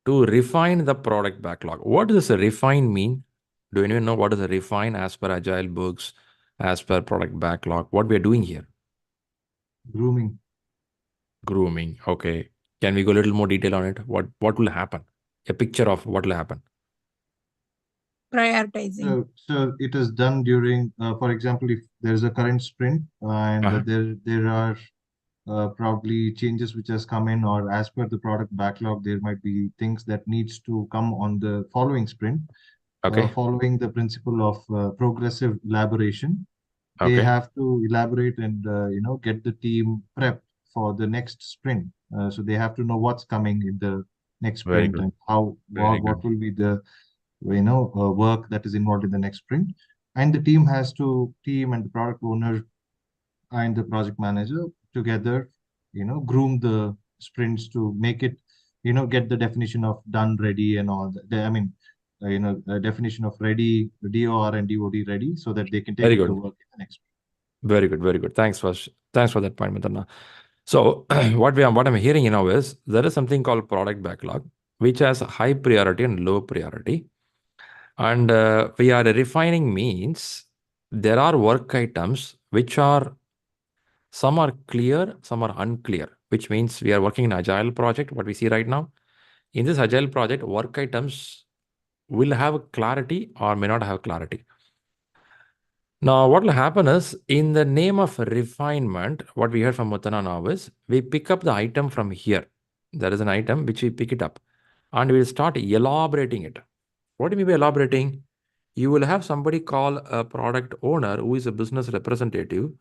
to refine the product backlog. What does a refine mean? Do anyone know what is a refine as per Agile books, as per product backlog? What we are doing here? Grooming. Grooming. Okay. Can we go a little more detail on it? What will happen? A picture of what will happen. Prioritizing. So it is done during, for example, if there's a current sprint and there are probably changes which has come in, or as per the product backlog, there might be things that needs to come on the following sprint. Okay. Following the principle of progressive elaboration, they Okay. have to elaborate and get the team prepped for the next sprint. So they have to know what's coming in the next Very sprint good. and how Very what good. will be the work that is involved in the next sprint. And the team and the product owner and the project manager together, groom the sprints to make it, get the definition of done, ready, and all that. I mean, definition of ready, DOR and DOD ready, so that they can take Very up the good. work in the next. Very good. Very good. Thanks for that point, Madanna. So what I'm hearing now is there is something called product backlog, which has high priority and low priority. And we are refining means there are work items which are, some are clear, some are unclear, which means we are working in Agile project, what we see right now. In this Agile project, work items will have clarity or may not have clarity. Now, what will happen is, in the name of refinement, what we heard from Mutana now is, we pick up the item from here. There is an item which we pick it up and we'll start elaborating it. What do you mean by elaborating? You will have somebody call a product owner who is a business representative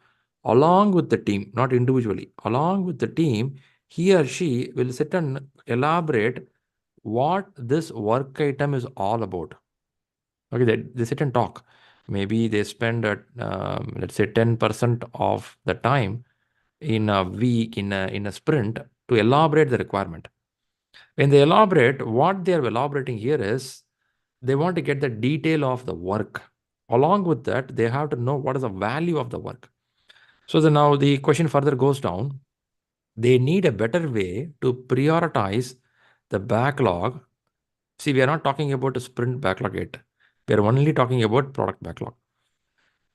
along with the team, not individually. Along with the team, he or she will sit and elaborate what this work item is all about. Okay, they sit and talk. Maybe they spend, let's say, 10% of the time in a week, in a sprint, to elaborate the requirement. When they elaborate, what they are elaborating here is they want to get the detail of the work. Along with that, they have to know what is the value of the work. So now the question further goes down. They need a better way to prioritize the backlog. See, we are not talking about a sprint backlog yet. We are only talking about product backlog.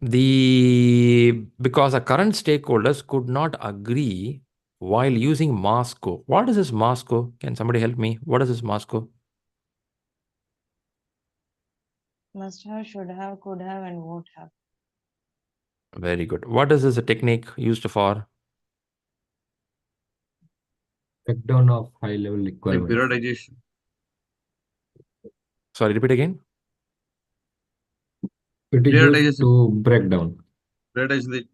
Because the current stakeholders could not agree while using Masco. What is this Masco? Can somebody help me? What is this Masco? Must have, should have, could have, and won't have. Very good. What is this a technique used for? Breakdown of high-level Like requirements. periodization. Sorry, repeat again. It is used to break down. Prioritize the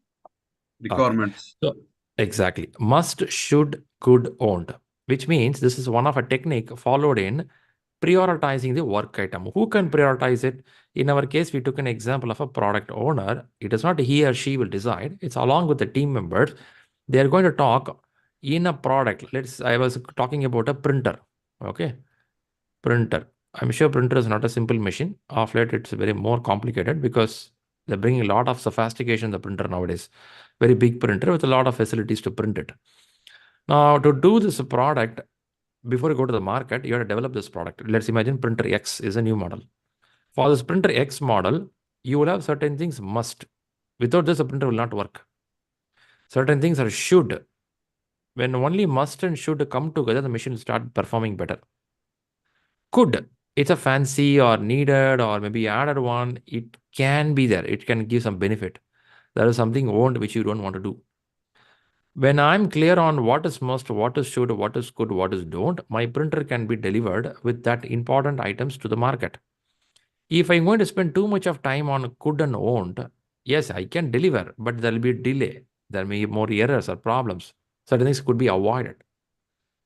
requirements. So exactly. Must, should, could, won't. Which means this is one of a technique followed in prioritizing the work item. Who can prioritize it? In our case, we took an example of a product owner. It is not he or she will decide. It's along with the team members. They are going to talk in a product. I was talking about a printer. Okay. Printer. I'm sure printer is not a simple machine. Of late, it's very more complicated because they're bringing a lot of sophistication in the printer nowadays. Very big printer with a lot of facilities to print it. Now, to do this product, before you go to the market, you have to develop this product. Let's imagine printer X is a new model. For this printer X model, you will have certain things must. Without this, the printer will not work. Certain things are should. When only must and should come together, the machine will start performing better. Could. It's a fancy or needed or maybe added one. It can be there. It can give some benefit. There is something won't which you don't want to do. When I'm clear on what is must, what is should, what is could, what is don't, my printer can be delivered with that important items to the market. If I'm going to spend too much of time on could and won't, yes, I can deliver, but there will be a delay. There may be more errors or problems. Certain things could be avoided.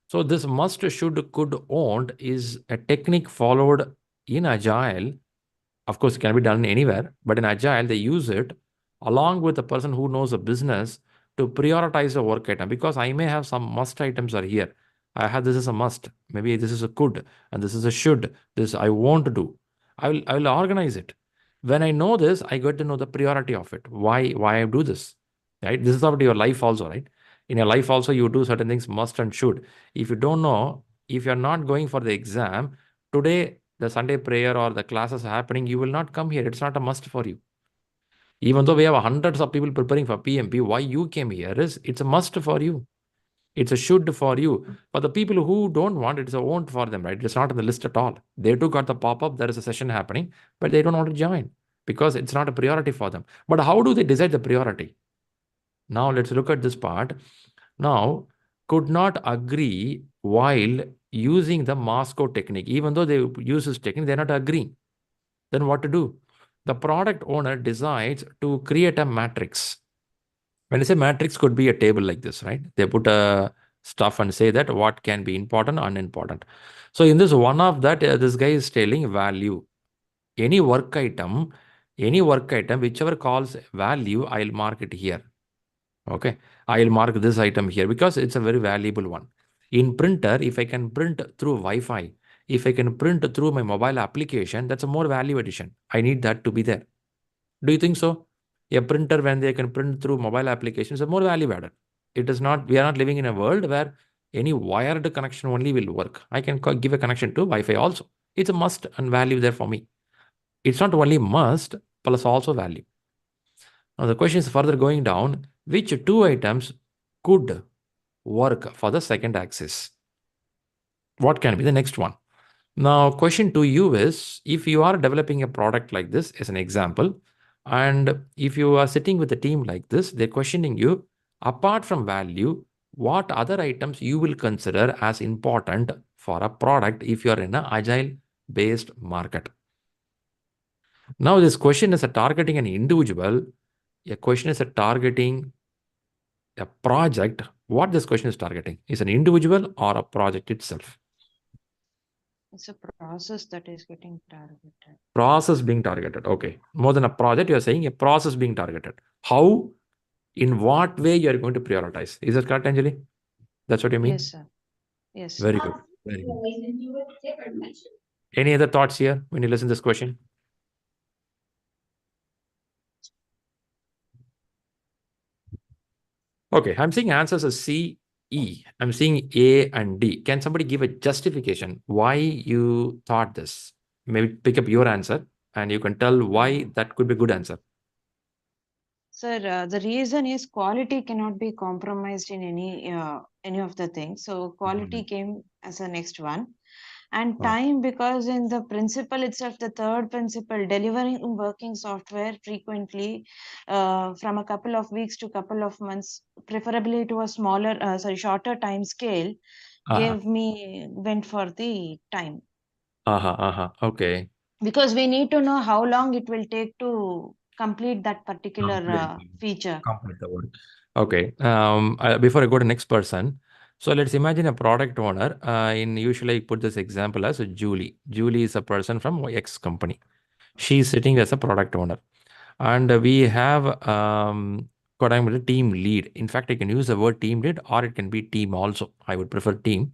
So this must, should, could, won't is a technique followed in Agile. Of course, it can be done anywhere, but in Agile, they use it along with the person who knows the business to prioritize the work item, because I may have some must items are here. I have this is a must. Maybe this is a could and this is a should. This I want to do. I will organize it. When I know this, I get to know the priority of it. Why I do this, right? This is about your life also, right? In your life also, you do certain things must and should. If you don't know, if you're not going for the exam, today the Sunday prayer or the classes happening, you will not come here. It's not a must for you. Even though we have hundreds of people preparing for PMP, why you came here is it's a must for you. It's a should for you. For the people who don't want it, it's a won't for them, right? It's not on the list at all. They too got the pop-up, there is a session happening, but they don't want to join because it's not a priority for them. But how do they decide the priority? Now let's look at this part. Now, could not agree while using the Moscow technique. Even though they use this technique, they're not agreeing. Then what to do? The product owner decides to create a matrix. When I say matrix, could be a table like this, right? They put a stuff and say that what can be important, unimportant. So in this one of that, this guy is telling value. Any work item, whichever calls value, I'll mark it here. Okay, I'll mark this item here because it's a very valuable one. In printer, if I can print through Wi-Fi, if I can print through my mobile application, that's a more value addition. I need that to be there. Do you think so? A printer, when they can print through mobile applications, is more value added. It is not, we are not living in a world where any wired connection only will work. I can give a connection to Wi-Fi also. It's a must and value there for me. It's not only must, plus also value. Now the question is further going down, which two items could work for the second axis? What can be the next one? Now, question to you is, if you are developing a product like this as an example, and if you are sitting with a team like this, they're questioning you, apart from value, what other items you will consider as important for a product if you are in an agile-based market? Now, this question is a targeting an individual. A question is a targeting a project. What this question is targeting? Is an individual or a project itself? It's a process that is getting targeted. Process being targeted. Okay. More than a project, you are saying a process being targeted. How, in what way you are going to prioritize? Is that correct, Anjali? That's what you mean? Yes, sir. Yes. Very good. Very good. Any other thoughts here when you listen to this question? Okay, I'm seeing answers as C, E. I'm seeing A and D. Can somebody give a justification why you thought this? Maybe pick up your answer and you can tell why that could be a good answer. Sir, the reason is quality cannot be compromised in any of the things. So quality came as a next one. And time, because in the principle itself, the third principle, delivering working software frequently from a couple of weeks to couple of months, preferably to a shorter time scale, went for the time. Okay. Because we need to know how long it will take to complete that particular feature. Complete the work. Okay. Before I go to next person, so let's imagine a product owner. Usually I put this example as Julie. Julie is a person from X company. She's sitting as a product owner, and we have what I'm a team lead. In fact, I can use the word team lead, or it can be team also. I would prefer team.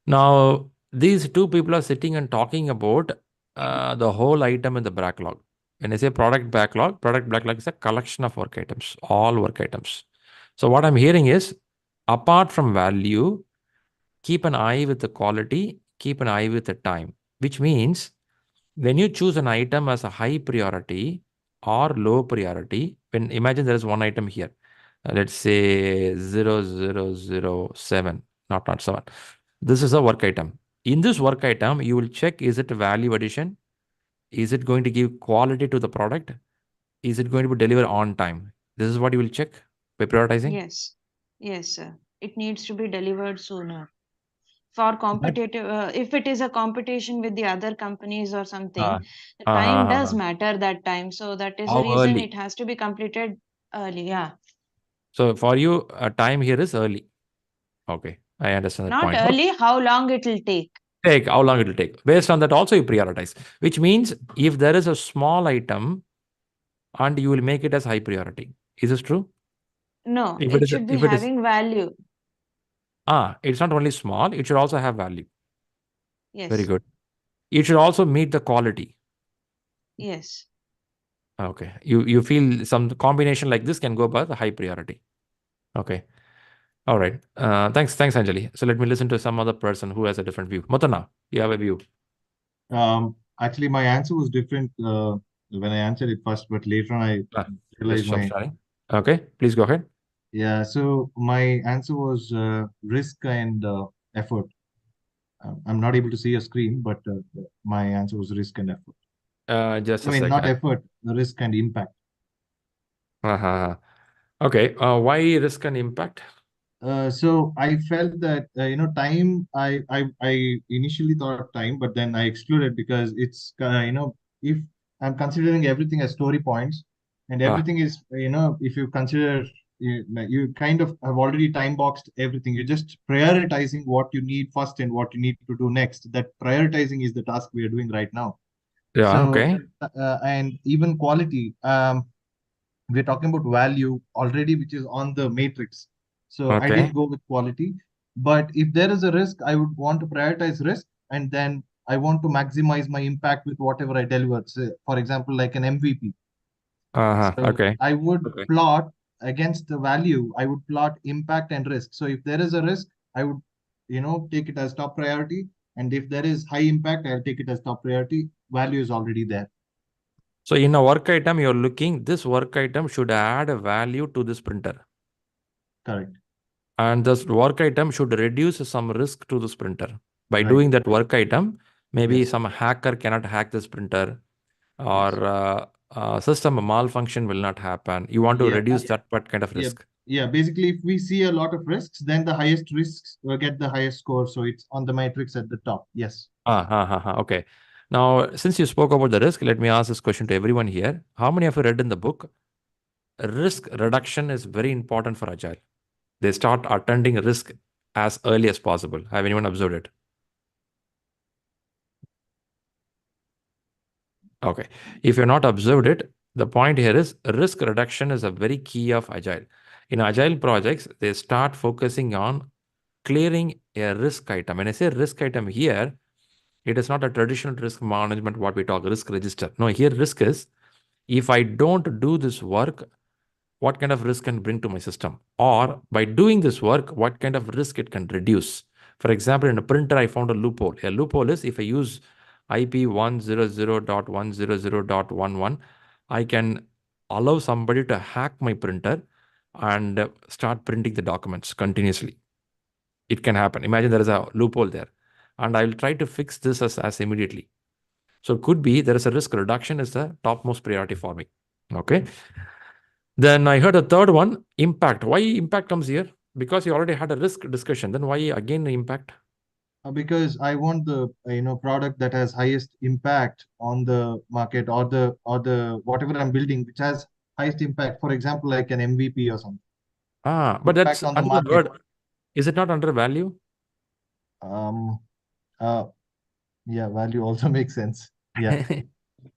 Now, these two people are sitting and talking about the whole item in the backlog. When I say product backlog is a collection of work items, all work items. So what I'm hearing is, apart from value, keep an eye with the quality, keep an eye with the time, which means when you choose an item as a high priority or low priority, when imagine there is one item here, let's say 0007, not 7. This is a work item. In this work item, you will check, is it a value addition? Is it going to give quality to the product? Is it going to be delivered on time? This is what you will check by prioritizing? Yes. Yes, sir. It needs to be delivered sooner. For competitive, if it is a competition with the other companies or something, the time does matter that time. So that is the reason it has to be completed early. Yeah. So for you, time here is early. Okay, I understand that Not point. early, how long it will take. How long it will take. Based on that also you prioritize, which means if there is a small item and you will make it as high priority. Is this true? No, it should be having value. It's not only small, it should also have value. Yes. Very good. It should also meet the quality. Yes. Okay. You feel some combination like this can go by the high priority. Okay. All right. Thanks, Anjali. So let me listen to some other person who has a different view. Motana, you have a view. Actually, my answer was different when I answered it first, but later on I realized Okay, please go ahead. Yeah, so my answer was risk and effort. I'm not able to see a screen, but my answer was risk and effort. Just I a mean, not second. effort, risk and impact. Uh-huh. Okay. Why risk and impact? So I felt that time. I initially thought time, but then I excluded because it's if I'm considering everything as story points, and Ah, everything is if you consider you kind of have already time boxed everything. You're just prioritizing what you need first and what you need to do next. That prioritizing is the task we are doing right now. yeah. So Okay. and even quality. We're talking about value already, which is on the matrix. So I Okay. didn't go with quality. But if there is a risk, I would want to prioritize risk, and then I want to maximize my impact with whatever I deliver. So, for example, like an MVP. Uh-huh. So Okay. I would Okay. plot against the value, I would plot impact and risk. So if there is a risk, I would, take it as top priority. And if there is high impact, I'll take it as top priority. Value is already there. So in a work item, you're looking, this work item should add a value to this printer. Correct. And this work item should reduce some risk to this printer. By Right. doing that work item, maybe Yes. some hacker cannot hack this printer, or Yes. system malfunction will not happen. You want to Yeah. reduce that kind of Yeah. risk. Yeah. Basically, if we see a lot of risks, then the highest risks will get the highest score. So it's on the matrix at the top. Yes. Okay. Now, since you spoke about the risk, let me ask this question to everyone here. How many of you read in the book? Risk reduction is very important for Agile. They start attending risk as early as possible. Have anyone observed it? Okay. If you're not observed it, the point here is risk reduction is a very key of Agile. In Agile projects, they start focusing on clearing a risk item. When I say risk item here, it is not a traditional risk management, what we talk risk register. No, here risk is, if I don't do this work, what kind of risk can bring to my system? Or by doing this work, what kind of risk it can reduce? For example, in a printer, I found a loophole. A loophole is if I use IP 100.100.11, I can allow somebody to hack my printer and start printing the documents continuously. It can happen. Imagine there is a loophole there. And I will try to fix this as immediately. So it could be there is a risk reduction is the topmost priority for me. Okay. Then I heard a third one, impact. Why impact comes here? Because you already had a risk discussion. Then why again impact? Because I want the product that has highest impact on the market, or the whatever I'm building, which has highest impact. For example, like an MVP or something. But that's Impact on the under the market. word. Is it not under value? Um. Yeah. Value also makes sense. Yeah.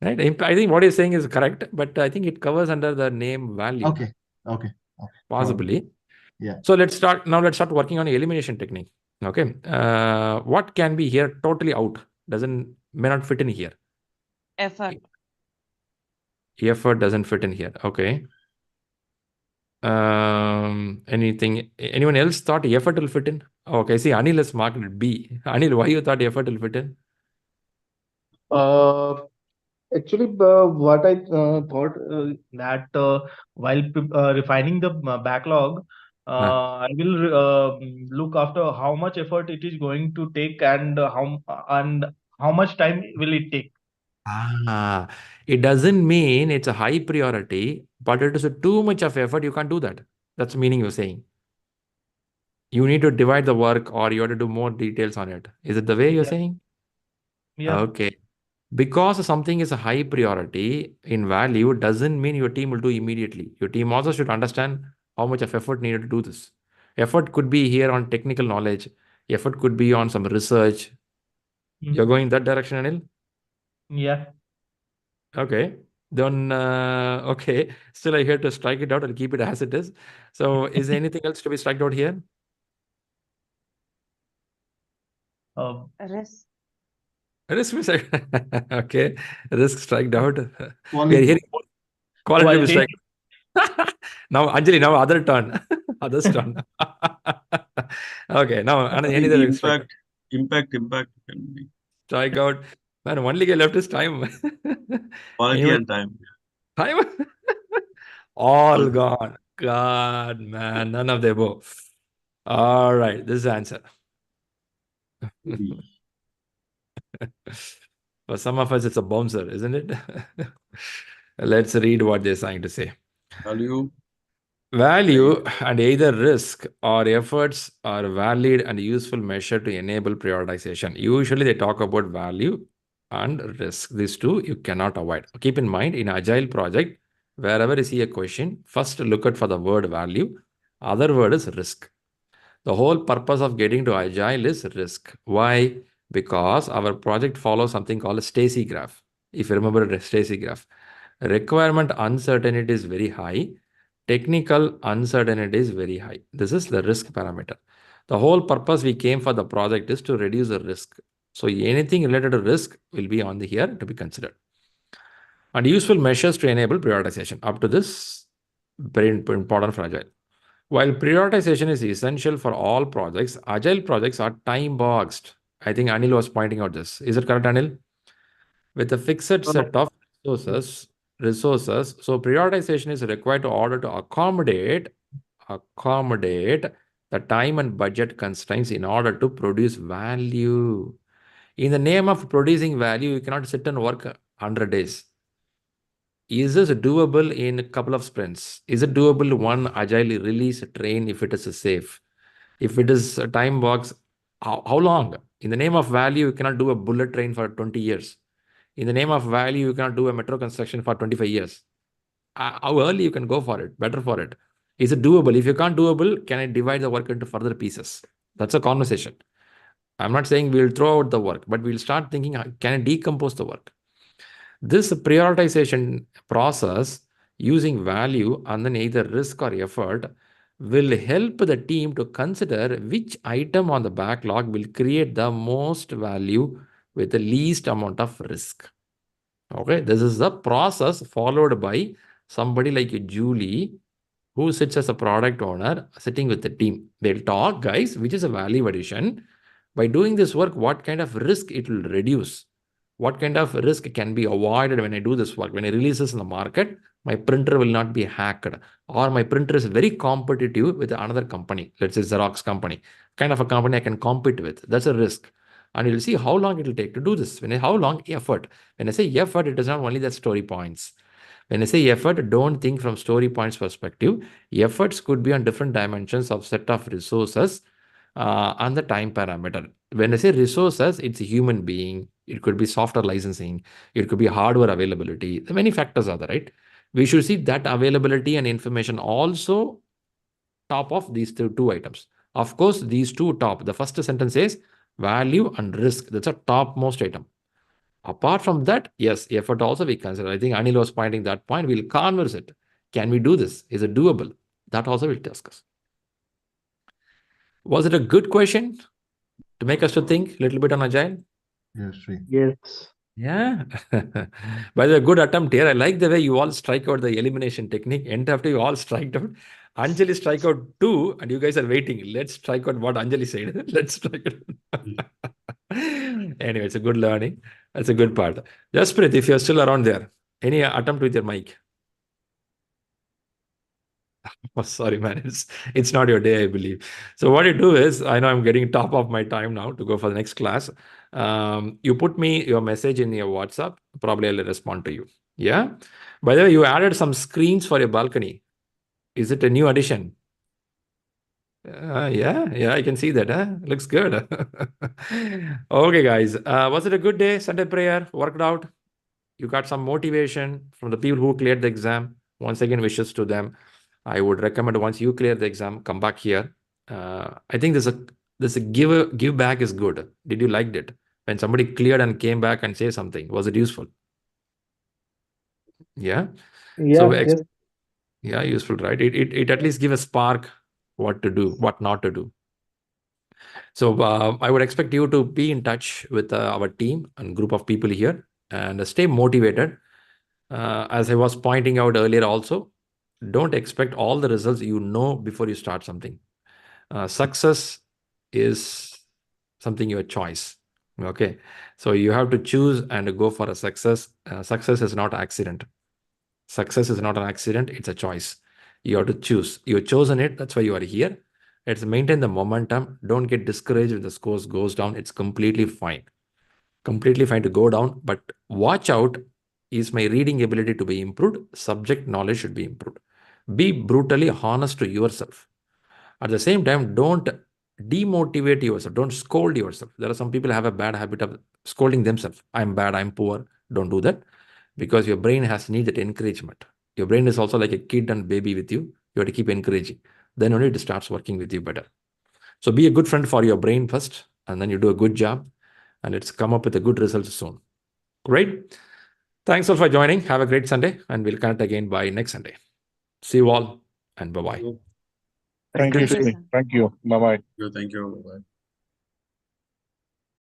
Right. I think what you're saying is correct, but I think it covers under the name value. Okay. Okay. Possibly. Yeah. So let's start working on elimination technique. Okay. What can be here totally out? May not fit in here. Effort. Effort doesn't fit in here. Okay. Anyone else thought effort will fit in? Okay, see, Anil has marked it B. Anil, why you thought effort will fit in? Uh, Actually, what I thought that while refining the backlog, Huh. I will look after how much effort it is going to take, and how much time will it take. It doesn't mean it's a high priority, but it is too much of effort. You can't do that. That's the meaning you're saying. You need to divide the work, or you have to do more details on it. Is it the way you're Yeah, saying? yeah, Okay. Because something is a high priority in value doesn't mean your team will do immediately. Your team also should understand how much of effort needed to do this. Effort could be here on technical knowledge. Effort could be on some research. You're going that direction, Anil? yeah. Okay. Then, okay. Still, I here to strike it out. I'll keep it as it is. So, is there anything else to be struck out here? Risk. Risk we strike. Okay. Risk struck out. We are Quality. hearing quality to be Quality. struck. Now, Anjali, now other turn. Other's turn. Okay. Now, I any think other strike? impact can be Strike out. Man, only guy left is time. quality Anyone? and time. Time? All Quality. gone. God, man, none of the above. All right, this is the answer. For some of us, it's a bouncer, isn't it? Let's read what they're trying to say. Value. Value and either risk or efforts are valid and useful measure to enable prioritization. Usually they talk about value and risk. These two you cannot avoid. Keep in mind, in Agile project, wherever you see a question, first look at for the word value. Other word is risk. The whole purpose of getting to Agile is risk. Why? Because our project follows something called a Stacy graph. If you remember the Stacy graph, requirement uncertainty is very high. Technical uncertainty is very high. This is the risk parameter. The whole purpose we came for the project is to reduce the risk. So anything related to risk will be on the here to be considered. And useful measures to enable prioritization. Up to this, very important for Agile. While prioritization is essential for all projects, Agile projects are time boxed. I think Anil was pointing out this. Is it correct, Anil? With a fixed set of resources. So prioritization is required in order to accommodate the time and budget constraints in order to produce value. In the name of producing value, you cannot sit and work 100 days. Is this doable in a couple of sprints? Is it doable one agile release train if it is safe? If it is a time box, how long? In the name of value, you cannot do a bullet train for 20 years. In the name of value, you cannot do a metro construction for 25 years. How early you can go for it? Better for it. Is it doable? If you can't doable, can I divide the work into further pieces? That's a conversation. I'm not saying we'll throw out the work, but we'll start thinking, can I decompose the work? This prioritization process using value and then either risk or effort will help the team to consider which item on the backlog will create the most value with the least amount of risk. Okay, this is the process followed by somebody like Julie, who sits as a product owner, sitting with the team. They'll talk, guys, which is a value addition. By doing this work, what kind of risk it will reduce? What kind of risk can be avoided when I do this work? When I release this in the market, my printer will not be hacked, or my printer is very competitive with another company, let's say Xerox company, kind of a company I can compete with. That's a risk. And you'll see how long it will take to do this. How long? Effort. When I say effort, it is not only the story points. When I say effort, don't think from story points perspective. Efforts could be on different dimensions of set of resources and the time parameter. When I say resources, it's a human being. It could be software licensing. It could be hardware availability. The many factors are there, right? We should see that availability and information also top of these two items. Of course, these two top. The first sentence says value and risk. That's a topmost item. Apart from that, yes, effort also we consider. I think Anil was pointing that point. We'll converse it. Can we do this? Is it doable? That also we'll discuss. Was it a good question to make us to think a little bit on Agile? Yes, Shri. Yes. Yeah. By the way, good attempt here. I like the way you all strike out the elimination technique. End after you all strike out. Anjali strike out 2, and you guys are waiting. Let's strike out what Anjali said. Let's strike it. Anyway, it's a good learning. That's a good part. Jasprit, if you're still around there, any attempt with your mic? Oh, sorry, man. It's not your day, I believe. So what you do is, I know I'm getting top of my time now to go for the next class. You put me your message in your WhatsApp. Probably I'll respond to you. Yeah. By the way, you added some screens for your balcony. Is it a new addition? Yeah, I can see that. Looks good. Okay, guys. Was it a good day? Sunday prayer worked out. You got some motivation from the people who cleared the exam. Once again, wishes to them. I would recommend once you clear the exam, come back here. I think this a give back is good. Did you like it? When somebody cleared and came back and say something, was it useful? Yeah. So Yes. yeah, useful, right? It at least give a spark what to do, what not to do. So I would expect you to be in touch with our team and group of people here and stay motivated. As I was pointing out earlier also, don't expect all the results before you start something. Success is something your choice. Okay. So you have to choose and go for a success. Success is not accident. Success is not an accident. It's a choice. You have to choose. You've chosen it. That's why you are here. It's maintain the momentum. Don't get discouraged if the scores goes down. It's completely fine. Completely fine to go down. But watch out. Is my reading ability to be improved? Subject knowledge should be improved. Be brutally honest to yourself. At the same time, don't demotivate yourself. Don't scold yourself. There are some people who have a bad habit of scolding themselves. I'm bad, I'm poor. Don't do that, because your brain has needed encouragement. Your brain is also like a kid and baby with you. You have to keep encouraging. Then only it starts working with you better. So be a good friend for your brain first, and then you do a good job, and it's come up with a good result soon. Great. Thanks all for joining. Have a great Sunday, and we'll connect again by next Sunday. See you all, and bye-bye. Thank you, Thank you, Shri. sir. Thank you. Bye-bye. Thank you. Bye.